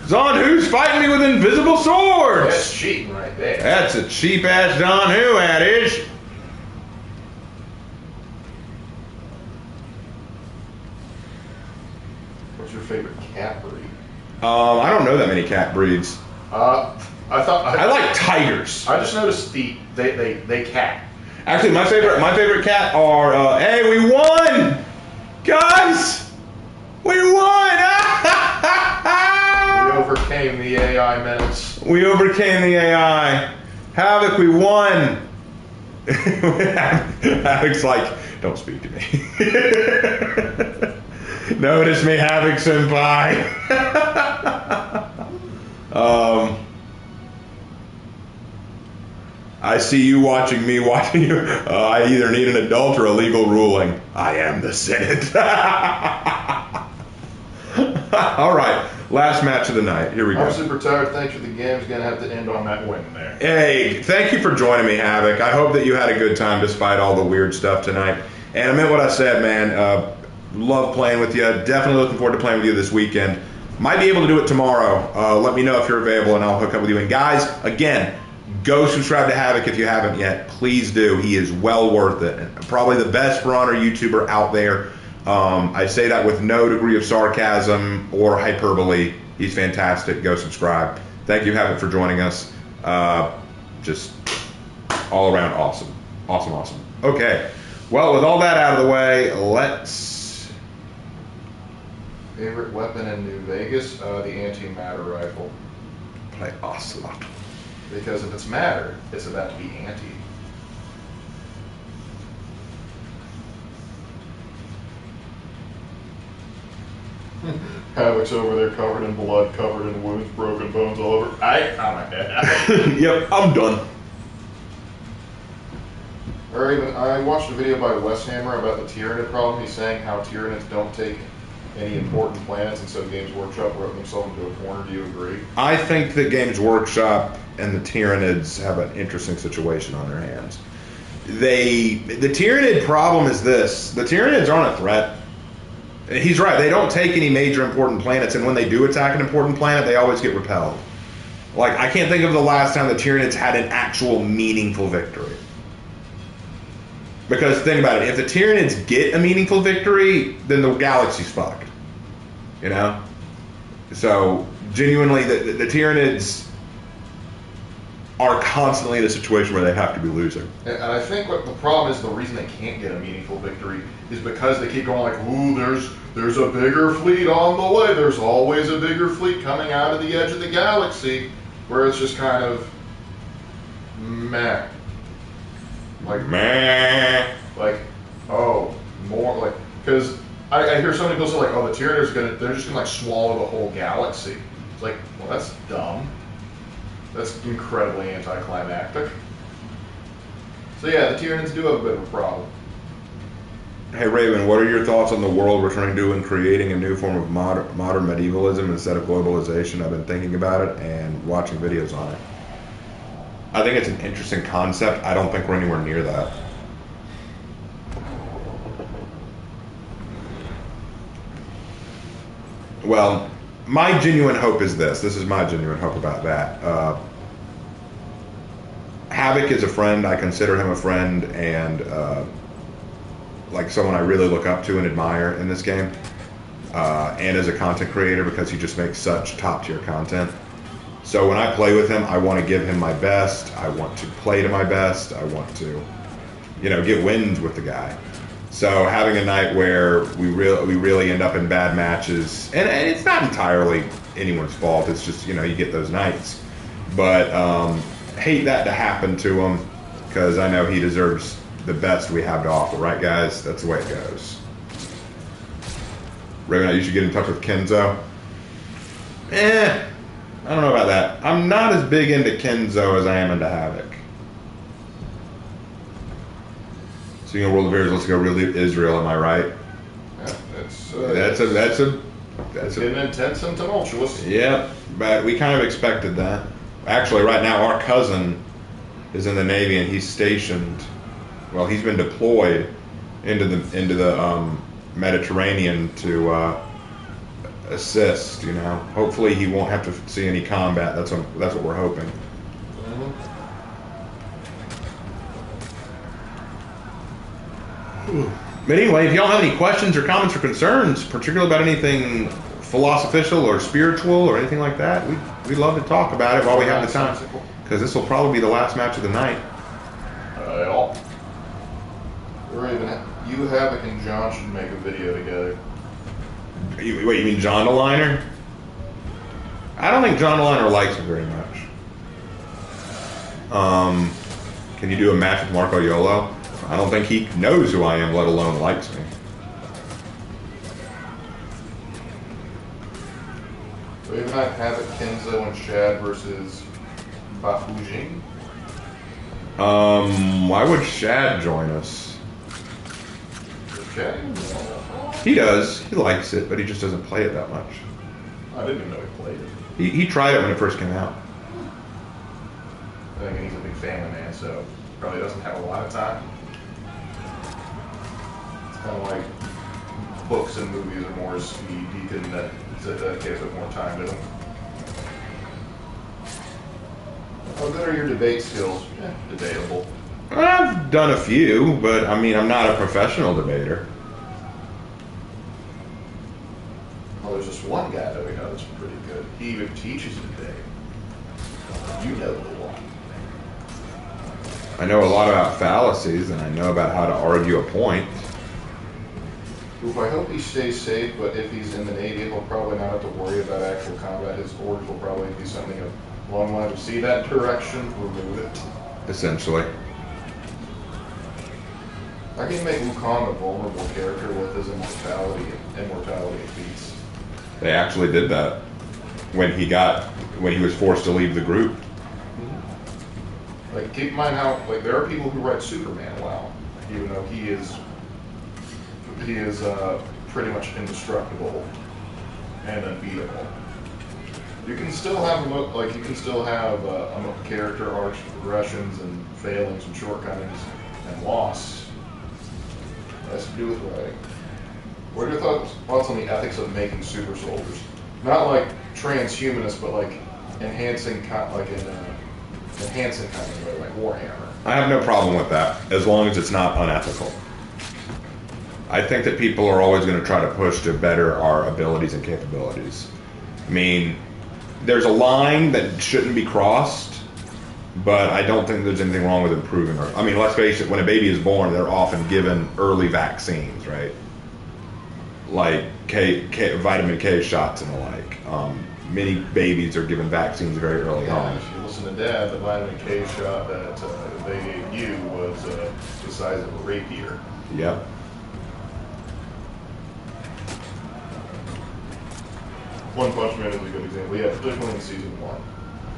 Zanhu's fighting me with invisible swords! That's cheating right there. That's a cheap-ass Zanhu, that is. What's your favorite cat breed? I don't know that many cat breeds. I like tigers. I just noticed they cat. Actually, my favorite cat are. Hey, we won, guys! We won! We overcame the AI menace. We overcame the AI. Havoc, we won. Havoc's like, don't speak to me. Notice me, Havoc senpai. I see you watching me watching you. I either need an adult or a legal ruling. I am the Senate. All right, last match of the night. Here we go. I'm super tired. Thanks for the game's gonna have to end on that win there. Hey, thank you for joining me, Havoc. I hope that you had a good time despite all the weird stuff tonight. And I meant what I said, man. Love playing with you. Definitely looking forward to playing with you this weekend. Might be able to do it tomorrow. Let me know if you're available and I'll hook up with you. And guys, again, go subscribe to Havoc if you haven't yet. Please do. He is well worth it. And probably the best For Honor YouTuber out there. I say that with no degree of sarcasm or hyperbole. He's fantastic. Go subscribe. Thank you, Havoc, for joining us. Just all around awesome. Awesome. Okay. Well, with all that out of the way, let's... Favorite weapon in New Vegas? The antimatter rifle. Play Ocelot. Because if it's matter, it's about to be anti. Havoc's over there covered in blood, covered in wounds, broken bones all over. Yep, I'm done. Or even, I watched a video by Wes Hammer about the Tyranid problem. He's saying how Tyranids don't take any important planets, and so Games Workshop wrote themselves into a corner. Do you agree? I think that Games Workshop and the Tyranids have an interesting situation on their hands. The Tyranid problem is this. The Tyranids aren't a threat. He's right. They don't take any major important planets, and when they do attack an important planet, they always get repelled. Like, I can't think of the last time the Tyranids had an actual meaningful victory. Because think about it, if the Tyranids get a meaningful victory, then the galaxy's fucked. You know? So, genuinely, the Tyranids are constantly in a situation where they have to be losing. And I think what the problem is, the reason they can't get a meaningful victory is because they keep going like, ooh, there's a bigger fleet on the way. There's always a bigger fleet coming out of the edge of the galaxy, where it's just kind of meh. Like Meh. like, oh, more like, because I hear so many people say like, oh, the Tyranids they're just gonna like swallow the whole galaxy. It's like, well, that's dumb. That's incredibly anticlimactic. So yeah, the Tyranids do have a bit of a problem. Hey Raven, what are your thoughts on the world returning to and creating a new form of modern medievalism instead of globalization? I've been thinking about it and watching videos on it. I think it's an interesting concept. I don't think we're anywhere near that. Well, my genuine hope is this. This is my genuine hope about that. Havoc is a friend. I consider him a friend and like someone I really look up to and admire in this game. And as a content creator because he just makes such top tier content. So when I play with him, I want to give him my best. I want to play to my best. I want to, get wins with the guy. So having a night where we really end up in bad matches, and it's not entirely anyone's fault. It's just you get those nights, but hate that to happen to him because I know he deserves the best we have to offer. Right, guys? That's the way it goes. Raven, you should get in touch with Kenzo. I don't know about that. I'm not as big into Kenzo as I am into Havoc. Speaking of World Affairs, let's go really Israel. Am I right? Yeah, that's getting intense and tumultuous. Yeah, but we kind of expected that. Actually, right now our cousin is in the Navy and he's stationed. Well, he's been deployed into the Mediterranean to assist. Hopefully he won't have to see any combat. That's what we're hoping. But anyway, if y'all have any questions or comments or concerns, particularly about anything philosophical or spiritual or anything like that, we'd love to talk about it while we have the time. Because this will probably be the last match of the night. You, Havoc, and John should make a video together. You mean John DeLiner? I don't think John DeLiner likes me very much. Can you do a match with Marco Yolo? I don't think he knows who I am, let alone likes me. So even I Havoc, Kenzo, and Shad versus Bafujing. Why would Shad join us? Shad? He does. He likes it, but he just doesn't play it that much. I didn't even know he played it. He tried it when it first came out. I think he's a big family man, so probably doesn't have a lot of time. It's kind of like books and movies are more his speed. He can dedicate a bit more time to them. How good are your debate skills? Debatable. I've done a few, but I mean, I'm not a professional debater. Well, there's this one guy that we know that's pretty good. He even teaches debate. You know the one. I know a lot about fallacies, and I know about how to argue a point. Oof, I hope he stays safe, but if he's in the Navy, he'll probably not have to worry about actual combat. His orders will probably be something along the lines of see that direction, remove it. Essentially. I can make Wukong a vulnerable character with his immortality feats. They actually did that when he was forced to leave the group. Like, keep in mind how, like, there are people who write Superman well, even though he is pretty much indestructible and unbeatable. You can still have character arcs, progressions, and failings and shortcomings and loss. It has to do with writing. What are your thoughts on the ethics of making super soldiers? Not like transhumanists, but like enhancing kind of way, like Warhammer. I have no problem with that, as long as it's not unethical. I think that people are always going to try to push to better our abilities and capabilities. I mean, there's a line that shouldn't be crossed, But I don't think there's anything wrong with improving. I mean, let's face it, when a baby is born, they're often given early vaccines, right? Like vitamin K shots and the like. Many babies are given vaccines very early on. If you listen to Dad, the vitamin K shot that they gave you was the size of a rapier. Yep. One Punch Man is a good example. Yeah, particularly in season 1.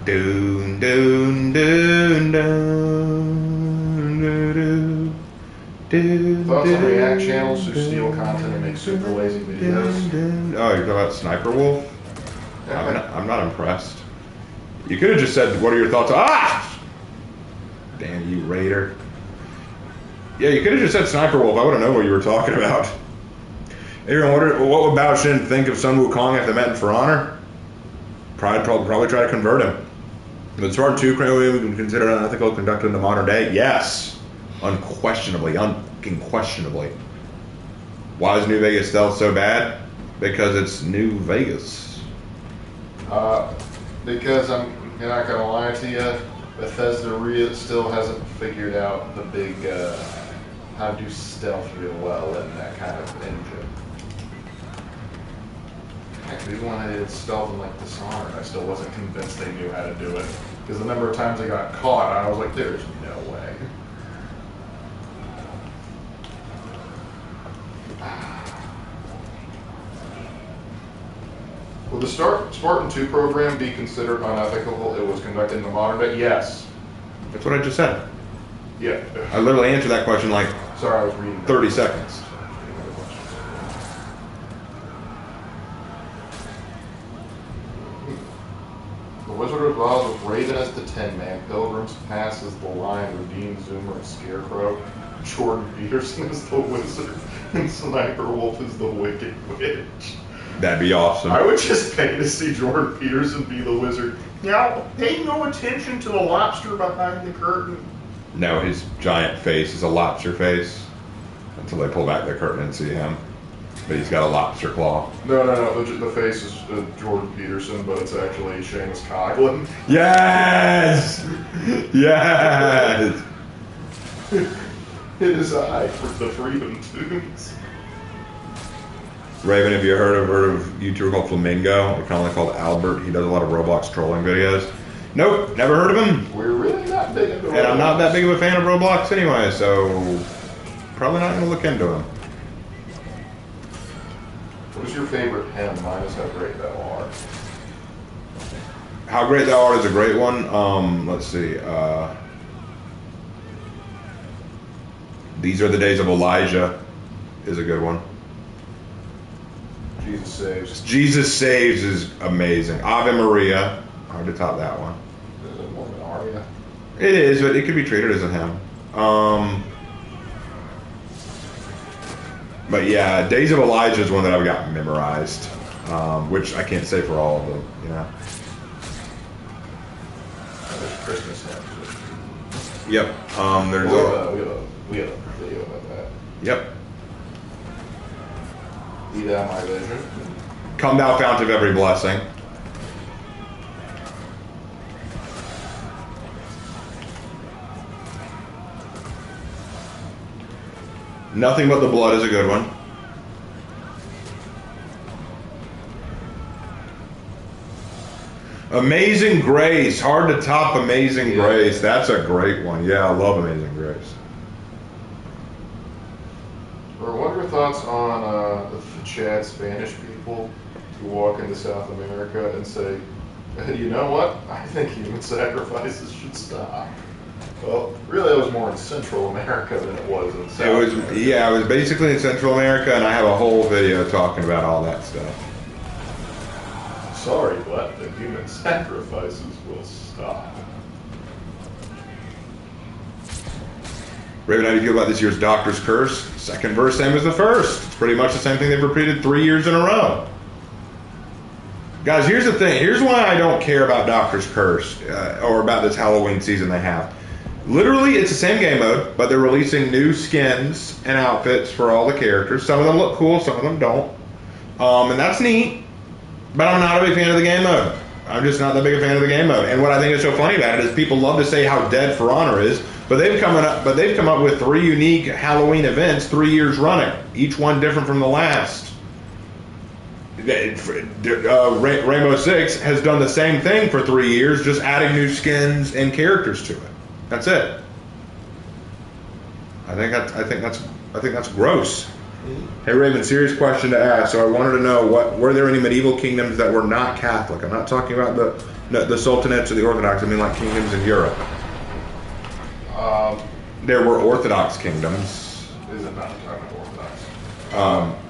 Doon, doon, doon, doon, doon, doon. Thoughts on React channels who steal content and make super lazy videos? Oh, you're talking about Sniper Wolf? I'm not impressed. You could have just said, what are your thoughts? Ah! Damn you, Raider. Yeah, you could have just said Sniper Wolf. I would have known what you were talking about. Aaron, what would Bao Shin think of Sun Wukong if they met in For Honor? Probably try to convert him. But as far as we can consider it unethical conduct in the modern day, yes. Unquestionably. Why is New Vegas stealth so bad? Because it's New Vegas. Because I'm not gonna lie to you, Bethesda still hasn't figured out the big how to do stealth real well in that kind of engine. Heck, even when I did stealth in like Dishonored, I still wasn't convinced they knew how to do it. Because the number of times I got caught, I was like, there's no way. Would the Spartan 2 program be considered unethical if it was conducted in the modern day? Yes. That's what I just said. Yeah. I literally answered that question like Sorry, I was reading. 30 seconds. The Wizard of Oz with Raven as the Tin Man, Pilgrim's Pass as the Lion, Redeemed Zoomer and Scarecrow, Jordan Peterson is the Wizard, and Sniper Wolf is the Wicked Witch. That'd be awesome. I would just pay to see Jordan Peterson be the Wizard. Now, pay no attention to the lobster behind the curtain. No, his giant face is a lobster face until they pull back the curtain and see him. But he's got a lobster claw. No. The face is Jordan Peterson, but it's actually Seamus Coughlin. Yes! Yes! In his eye for the Freedom Tunes. Raven, have you heard of a YouTuber called Flamingo? They're kind of called Albert. He does a lot of Roblox trolling videos. Nope, never heard of him. We're really not big into Roblox. And I'm not that big of a fan of Roblox anyway, so probably not going to look into him. What is your favorite hymn? Mine is How Great Thou Art. How Great Thou Art is a great one. Let's see. These Are the Days of Elijah is a good one. Jesus Saves. Jesus Saves is amazing. Ave Maria. Hard to top that one. Is it more of an aria? It is, but it could be treated as a hymn. But yeah, Days of Elijah is one that I've got memorized, which I can't say for all of them, you know. There's Christmas hymns. Yep. There's we have a video about that. Yep. Be Thou My Vision. Come Thou Fount of Every Blessing. Nothing But the Blood is a good one. Amazing Grace. Hard to top Amazing Grace. That's a great one. Yeah, I love Amazing Grace. Or what are your thoughts on the Chad Spanish people who walk into South America and say, hey, you know what? I think human sacrifices should stop. Well, really, it was more in Central America than it was in South America. Yeah, it was basically in Central America, and I have a whole video talking about all that stuff. Sorry, but the human sacrifices will stop. Raven, how do you feel about this year's Doctor's Curse? Second verse, same as the first. It's pretty much the same thing they've repeated 3 years in a row. Guys, here's the thing. Here's why I don't care about Doctor's Curse, or about this Halloween season they have. Literally, it's the same game mode, but they're releasing new skins and outfits for all the characters. Some of them look cool, some of them don't. And that's neat, but I'm not a big fan of the game mode. I'm just not that big a fan of the game mode. And what I think is so funny about it is people love to say how dead For Honor is, but they've come up with 3 unique Halloween events 3 years running, each one different from the last. Rainbow Six has done the same thing for 3 years, just adding new skins and characters to it. That's it. I think that's gross. Hey Raven, serious question to ask. So I wanted to know, were there any medieval kingdoms that were not Catholic? I'm not talking about the sultanates or the Orthodox. I mean like kingdoms in Europe. There were Orthodox kingdoms. Is it not talking about Orthodox?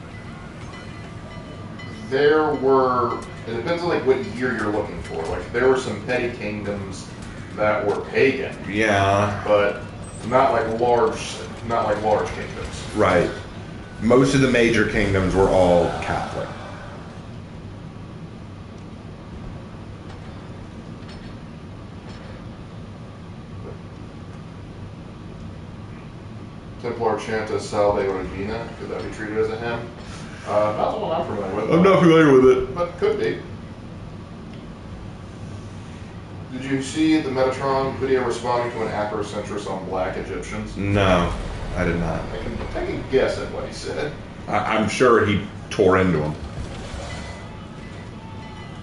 There were. It depends on like what year you're looking for. Like there were some petty kingdoms that were pagan. Yeah. But not like large kingdoms. Right. Most of the major kingdoms were all Catholic. Templar Chanta Salve Regina, could that be treated as a hymn? Not the one I'm familiar with. I'm not familiar with it. But could be. Did you see the Metatron video responding to an Afrocentrist on black Egyptians? No, I did not. I can take a guess at what he said. I'm sure he tore into him.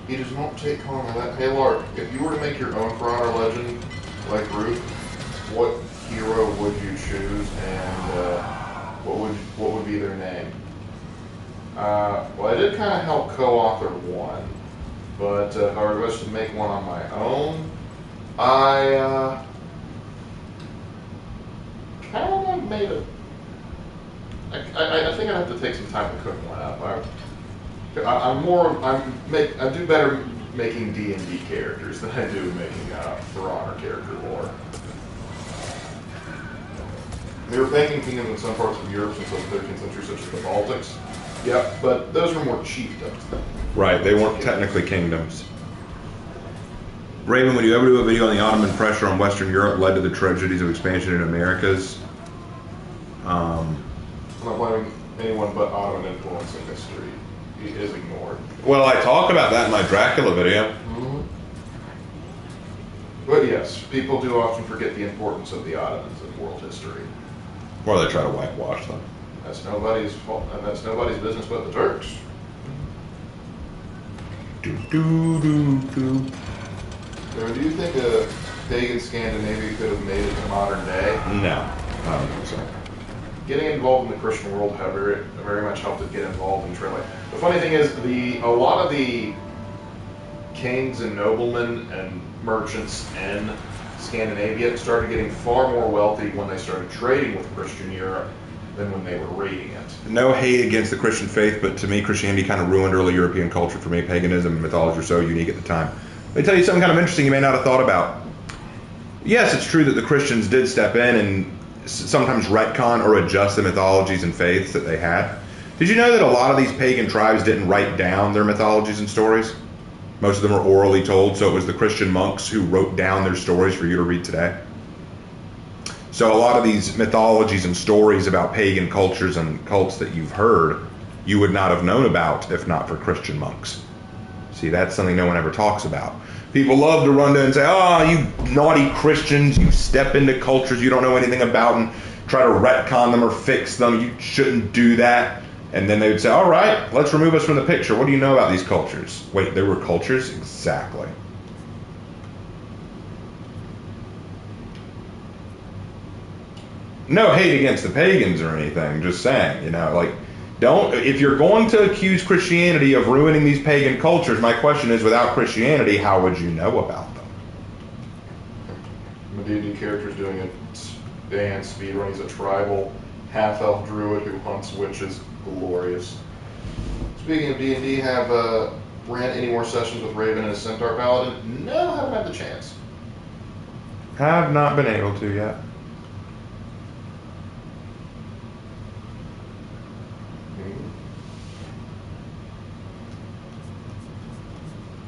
He does not take comment on that. Hey Lark, if you were to make your own For Honor legend, like Ruth, what hero would you choose, and what would be their name? Well, I did kind of help co-author one, but if I were to make one on my own, I kind of made a. I think I'd have to take some time to cook one up. I do better making D&D characters than I do making For Honor character lore. They were pagan kingdoms in some parts of Europe since the 13th century, such as the Baltics. Yeah, but those were more chiefdoms. Right, they weren't technically kingdoms. Raven, would you ever do a video on the Ottoman pressure on Western Europe led to the tragedies of expansion in Americas? I'm not blaming anyone but Ottoman influence in history. It is ignored. Well, I talked about that in my Dracula video. Mm-hmm. But yes, people do often forget the importance of the Ottomans in world history. Or they try to whitewash them. That's nobody's fault, and that's nobody's business but the Turks. Do do do do. So do you think a pagan Scandinavia could have made it to modern day? No, I don't think so. Getting involved in the Christian world have very much helped it get involved in trade. The funny thing is, a lot of the kings and noblemen and merchants in Scandinavia started getting far more wealthy when they started trading with Christian Europe than when they were raiding it. No hate against the Christian faith, but to me, Christianity kind of ruined early European culture for me. Paganism and mythology are so unique at the time. Let me tell you something kind of interesting you may not have thought about. Yes, it's true that the Christians did step in and sometimes retcon or adjust the mythologies and faiths that they had. Did you know that a lot of these pagan tribes didn't write down their mythologies and stories? Most of them were orally told, so it was the Christian monks who wrote down their stories for you to read today. So a lot of these mythologies and stories about pagan cultures and cults that you've heard, you would not have known about if not for Christian monks. See, that's something no one ever talks about. People love to run to and say, oh, you naughty Christians, you step into cultures you don't know anything about and try to retcon them or fix them. You shouldn't do that. And then they would say, all right, let's remove us from the picture. What do you know about these cultures? Wait, there were cultures? Exactly. No hate against the pagans or anything, just saying, if you're going to accuse Christianity of ruining these pagan cultures, my question is, without Christianity, how would you know about them? The D&D character's doing a dance speedrun. He's a tribal half-elf druid who hunts witches. Glorious. Speaking of D&D, have ran any more sessions with Raven and his Centaur Paladin? No, haven't had the chance. Have not been able to yet.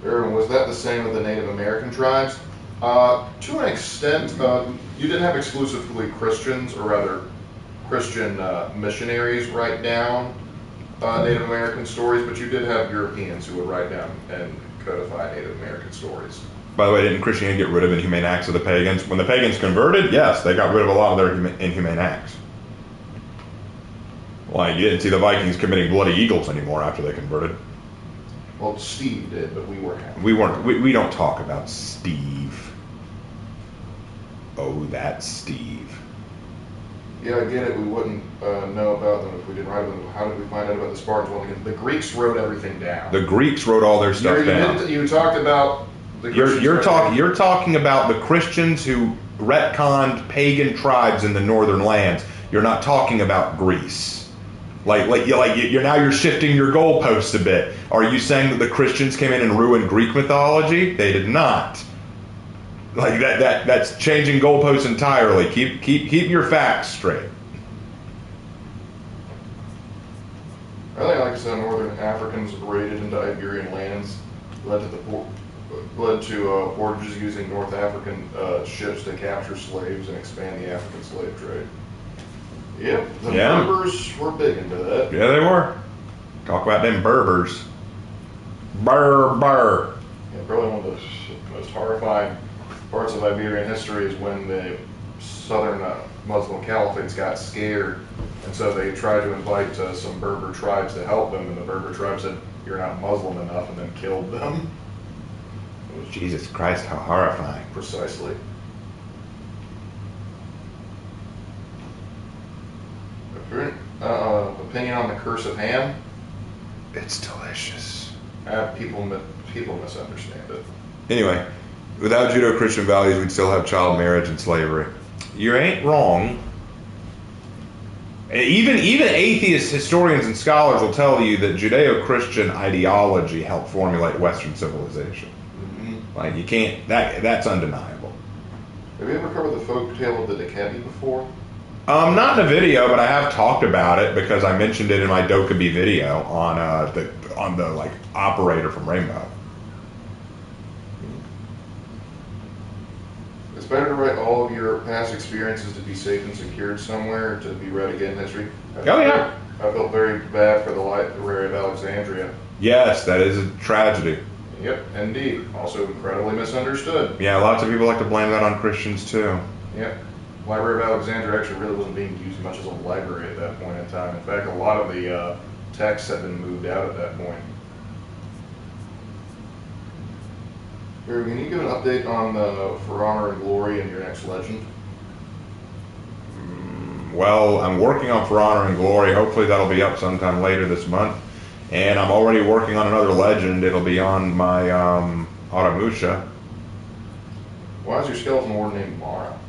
Erwin, was that the same with the Native American tribes? To an extent, you didn't have exclusively Christians, or rather Christian missionaries write down Native American stories, but you did have Europeans who would write down and codify Native American stories. By the way, didn't Christianity get rid of inhumane acts of the pagans? When the pagans converted, yes, they got rid of a lot of their inhumane acts. Like, you didn't see the Vikings committing bloody eagles anymore after they converted. Well, Steve did, but we were happy. We don't talk about Steve. Oh, that's Steve. Yeah, I get it. We wouldn't know about them if we didn't write them. How did we find out about the Spartans? Well, the Greeks wrote everything down. The Greeks wrote all their stuff down. You talked about the You're talking about the Christians who retconned pagan tribes in the northern lands. You're not talking about Greece. You're shifting your goalposts a bit. Are you saying that the Christians came in and ruined Greek mythology? They did not. Like that's changing goalposts entirely. Keep your facts straight. I think, like I said, northern Africans raided into Iberian lands, led to portages using North African ships to capture slaves and expand the African slave trade. Yep, the Berbers were big into that. Yeah, they were. Talk about them Berbers. Berber. Yeah, probably one of the most horrifying parts of Iberian history is when the southern Muslim caliphates got scared, and so they tried to invite some Berber tribes to help them, and the Berber tribes said, "You're not Muslim enough," and then killed them. Jesus Christ, how horrifying. Precisely. Opinion on the curse of ham? It's delicious. People misunderstand it. Anyway, without Judeo-Christian values, we'd still have child marriage and slavery. You ain't wrong. Even atheist historians and scholars will tell you that Judeo-Christian ideology helped formulate Western civilization. Mm-hmm. Like, you can't, that's undeniable. Have you ever covered the folk tale of the Dekebi before? Not in a video, but I have talked about it because I mentioned it in my Dokkaebi video on the like operator from Rainbow. It's better to write all of your past experiences to be safe and secured somewhere to be read again in history. I felt very bad for the Library of Alexandria. Yes, that is a tragedy. Yep, indeed. Also incredibly misunderstood. Yeah, lots of people like to blame that on Christians too. Yep. Library of Alexandria actually really wasn't being used much as a library at that point in time. In fact, a lot of the texts had been moved out at that point. Here, can you give an update on the For Honor and Glory and your next legend? Well, I'm working on For Honor and Glory. Hopefully that'll be up sometime later this month. And I'm already working on another legend. It'll be on my Automusha. Why is your skeleton warden named Mara?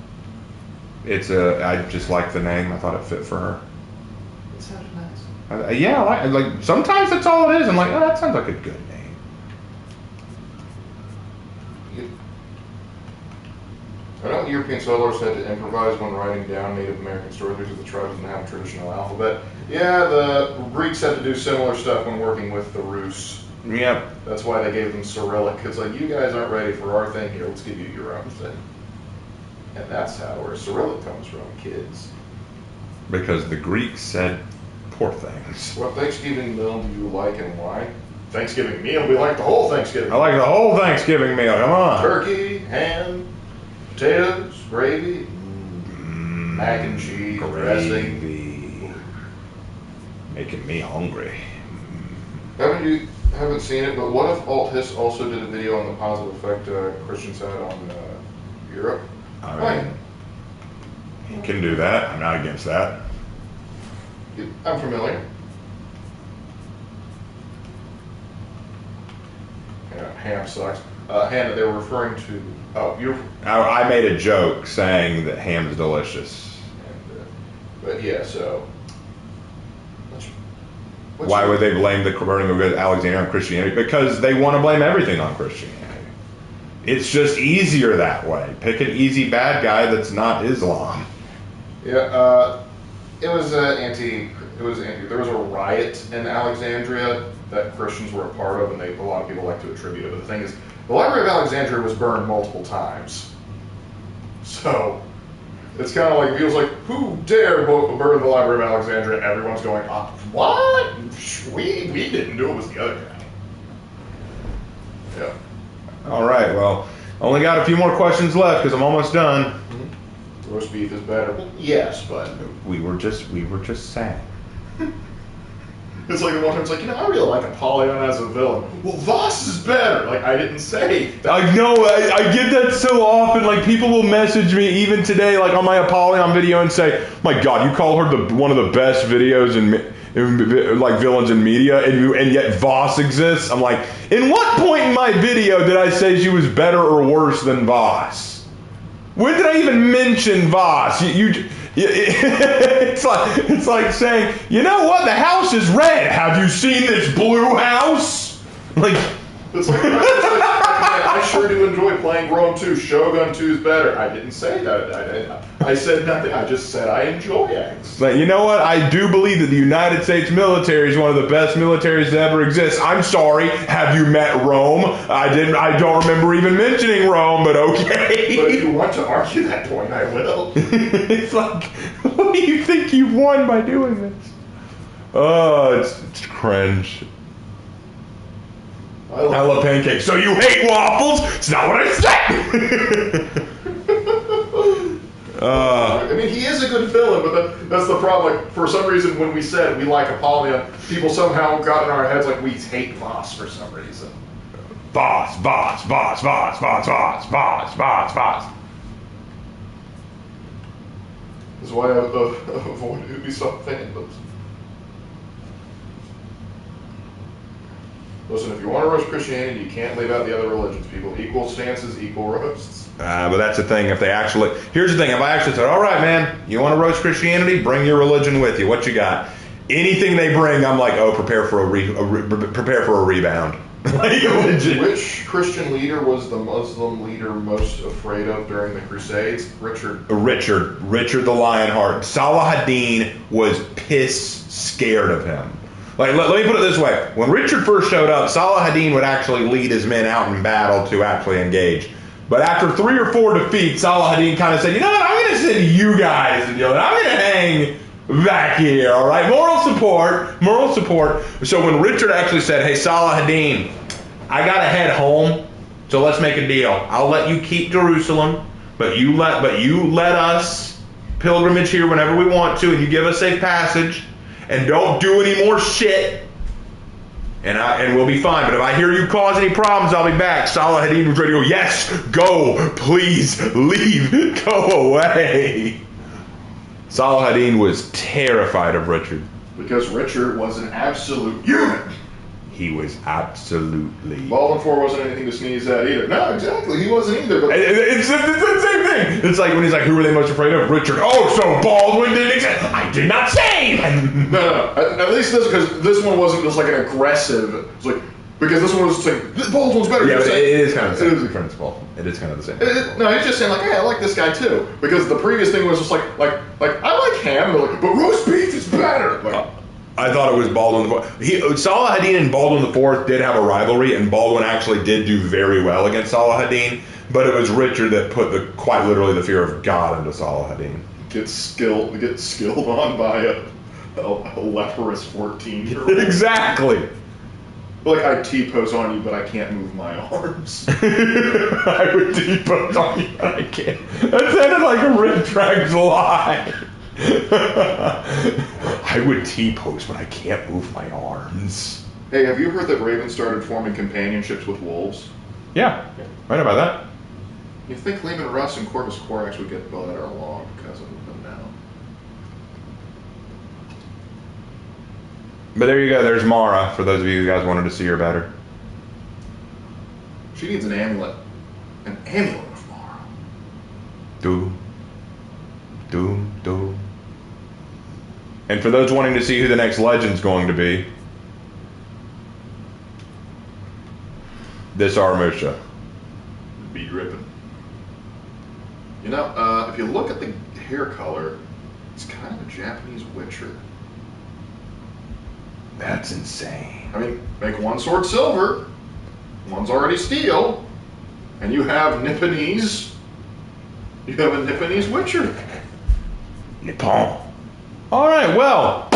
I just like the name. I thought it fit for her. It sounded nice. Yeah, like sometimes that's all it is. I'm like, oh, that sounds like a good name. I know European settlers had to improvise when writing down Native American stories because the tribes didn't have a traditional alphabet. Yeah, the Greeks had to do similar stuff when working with the Rus. Yep. That's why they gave them Cyrillic. It's like, you guys aren't ready for our thing here. Let's give you your own thing. And that's where Cyrillic comes from, kids. Because the Greeks said poor things. What Thanksgiving meal do you like and why? Thanksgiving meal? We like the whole Thanksgiving meal. I like the whole Thanksgiving meal. Come on. Turkey, ham, potatoes, gravy, mac and cheese, dressing. Making me hungry. Haven't seen it, but what if Alt Hiss also did a video on the positive effect Christians had on Europe? I mean, he can do that. I'm not against that. I'm familiar. Yeah, ham sucks. Hannah, they were referring to. I made a joke saying that ham's delicious. But yeah, so. Why would they blame the converting of Alexander on Christianity? Because they want to blame everything on Christianity. It's just easier that way. Pick an easy bad guy that's not Islam. Yeah, it was anti. There was a riot in Alexandria that Christians were a part of, and a lot of people like to attribute it. But the thing is, the Library of Alexandria was burned multiple times. So it's kind of like, it feels like, who dare burn the Library of Alexandria? And everyone's going, what? We didn't do it. It was the other guy. Yeah. All right, well, only got a few more questions left because I'm almost done. Roast beef is better. Well, yes, but We were just saying. it's like the one time it's like, I really like Apollyon as a villain. Well, Voss is better. Like, I didn't say that. I know, I get that so often. Like, people will message me even today, like on my Apollyon video, and say, "My God, you call her one of the best videos in like villains in media, and yet Voss exists." I'm like, in what point in my video did I say she was better or worse than Voss? When did I even mention Voss? It's like saying, you know what? The house is red. Have you seen this blue house? Like, It's like, I sure do enjoy playing Rome 2. Shogun 2 is better. I didn't say that. I said nothing. I just said I enjoy X. but you know what? I do believe that the United States military is one of the best militaries that ever exists. I'm sorry. Have you met Rome? I don't remember even mentioning Rome, but okay. But if you want to argue that point, I will. It's like, what do you think you've won by doing this? Oh, it's cringe. I love pancakes. So you hate waffles? It's not what I said. I mean, he is a good villain, but that's the problem. Like, for some reason, when we said we like Apollyon, people somehow got in our heads like we hate Voss for some reason. Voss. That's why I avoid Ubisoft fandoms. Listen, if you want to roast Christianity, you can't leave out the other religions, people. Equal stances, equal roasts. But that's the thing. Here's the thing. If I actually said, all right, man, you want to roast Christianity? Bring your religion with you. What you got? Anything they bring, I'm like, oh, prepare for a rebound. Like, Which Christian leader was the Muslim leader most afraid of during the Crusades? Richard the Lionheart. Saladin was scared of him. Like, let me put it this way. When Richard first showed up, Saladin would actually lead his men out in battle to actually engage. But after 3 or 4 defeats, Saladin kind of said, you know what, I'm going to send you guys, and I'm going to hang back here, all right? Moral support. So when Richard actually said, hey, Saladin, I got to head home, so let's make a deal. I'll let you keep Jerusalem, but you let us pilgrimage here whenever we want to, and you give us safe passage. And don't do any more shit, and we'll be fine. But if I hear you cause any problems, I'll be back. Saladin was ready to go, yes, go, please, leave, go away. Saladin was terrified of Richard. Because Richard was an absolute unit. He was absolutely... Baldwin 4 wasn't anything to sneeze at either. No, exactly, he wasn't either. But it's the same thing. It's like when he's like, who were they most afraid of? Richard. Oh, so Baldwin didn't exist. I did not say. No. At least this, because this one wasn't just like an aggressive. It's like, because this one was just like, Baldwin's better. Yeah, but it is kind of the same principle. It is kind of the same. No, he's just saying like, hey, I like this guy too. Because the previous thing was just like I like ham, and they're like, but roast beef is better. Like, I thought it was Baldwin IV. Saladin and Baldwin IV did have a rivalry, and Baldwin actually did do very well against Saladin, but it was Richard that put quite literally the fear of God into Saladin. Get skilled on by a leprous 14-year-old. Exactly. Like, I T-pose on you, but I can't move my arms. I would T-pose on you, but I can't. That sounded like a Red Drag's lie. I would T-pose, but I can't move my arms. Hey, have you heard that ravens started forming companionships with wolves? Yeah. I know about that. You think Lehman Russ and Corvus Corax would get better along because of them now? But there you go. There's Mara, for those of you who guys wanted to see her better. She needs an amulet. An amulet of Mara. Doom. And for those wanting to see who the next legend's going to be, this Armusha. Be dripping. You know, if you look at the hair color, it's kind of a Japanese Witcher. That's insane. I mean, make one sword silver, one's already steel, and you have Nipponese. You have a Nipponese Witcher. Nippon. All right, well,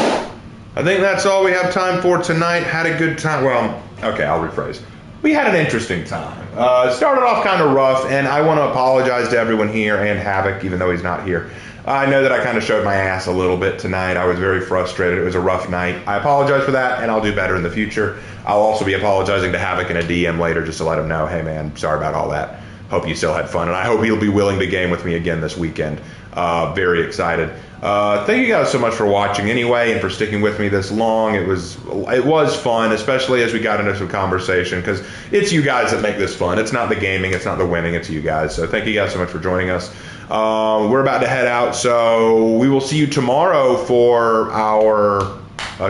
I think that's all we have time for tonight. Had a good time. Well, okay, I'll rephrase. we had an interesting time. It started off kind of rough, and I want to apologize to everyone here and Havoc, even though he's not here. I know that I kind of showed my ass a little bit tonight. I was very frustrated. It was a rough night. I apologize for that, and I'll do better in the future. I'll also be apologizing to Havoc in a DM later just to let him know, hey man, sorry about all that. Hope you still had fun, and I hope he'll be willing to game with me again this weekend. Very excited. Thank you guys so much for watching anyway, and for sticking with me this long. It was fun, especially as we got into some conversation, because it's you guys that make this fun. It's not the gaming, it's not the winning, it's you guys. So thank you guys so much for joining us. We're about to head out, so we will see you tomorrow for our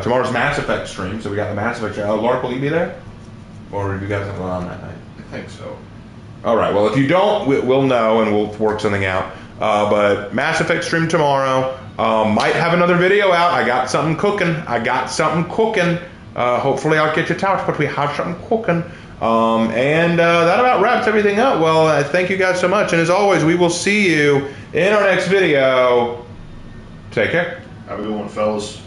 tomorrow's Mass Effect stream. So we got the Mass Effect stream. Lark, will you be there? Or have you guys have on that night? I think so. All right. Well, if you don't, we'll know and we'll work something out. But Mass Effect stream tomorrow. Might have another video out. I got something cooking. Hopefully I'll get your touch, but we have something cooking. And that about wraps everything up. Well, thank you guys so much. And as always, we will see you in our next video. Take care. Have a good one, fellas.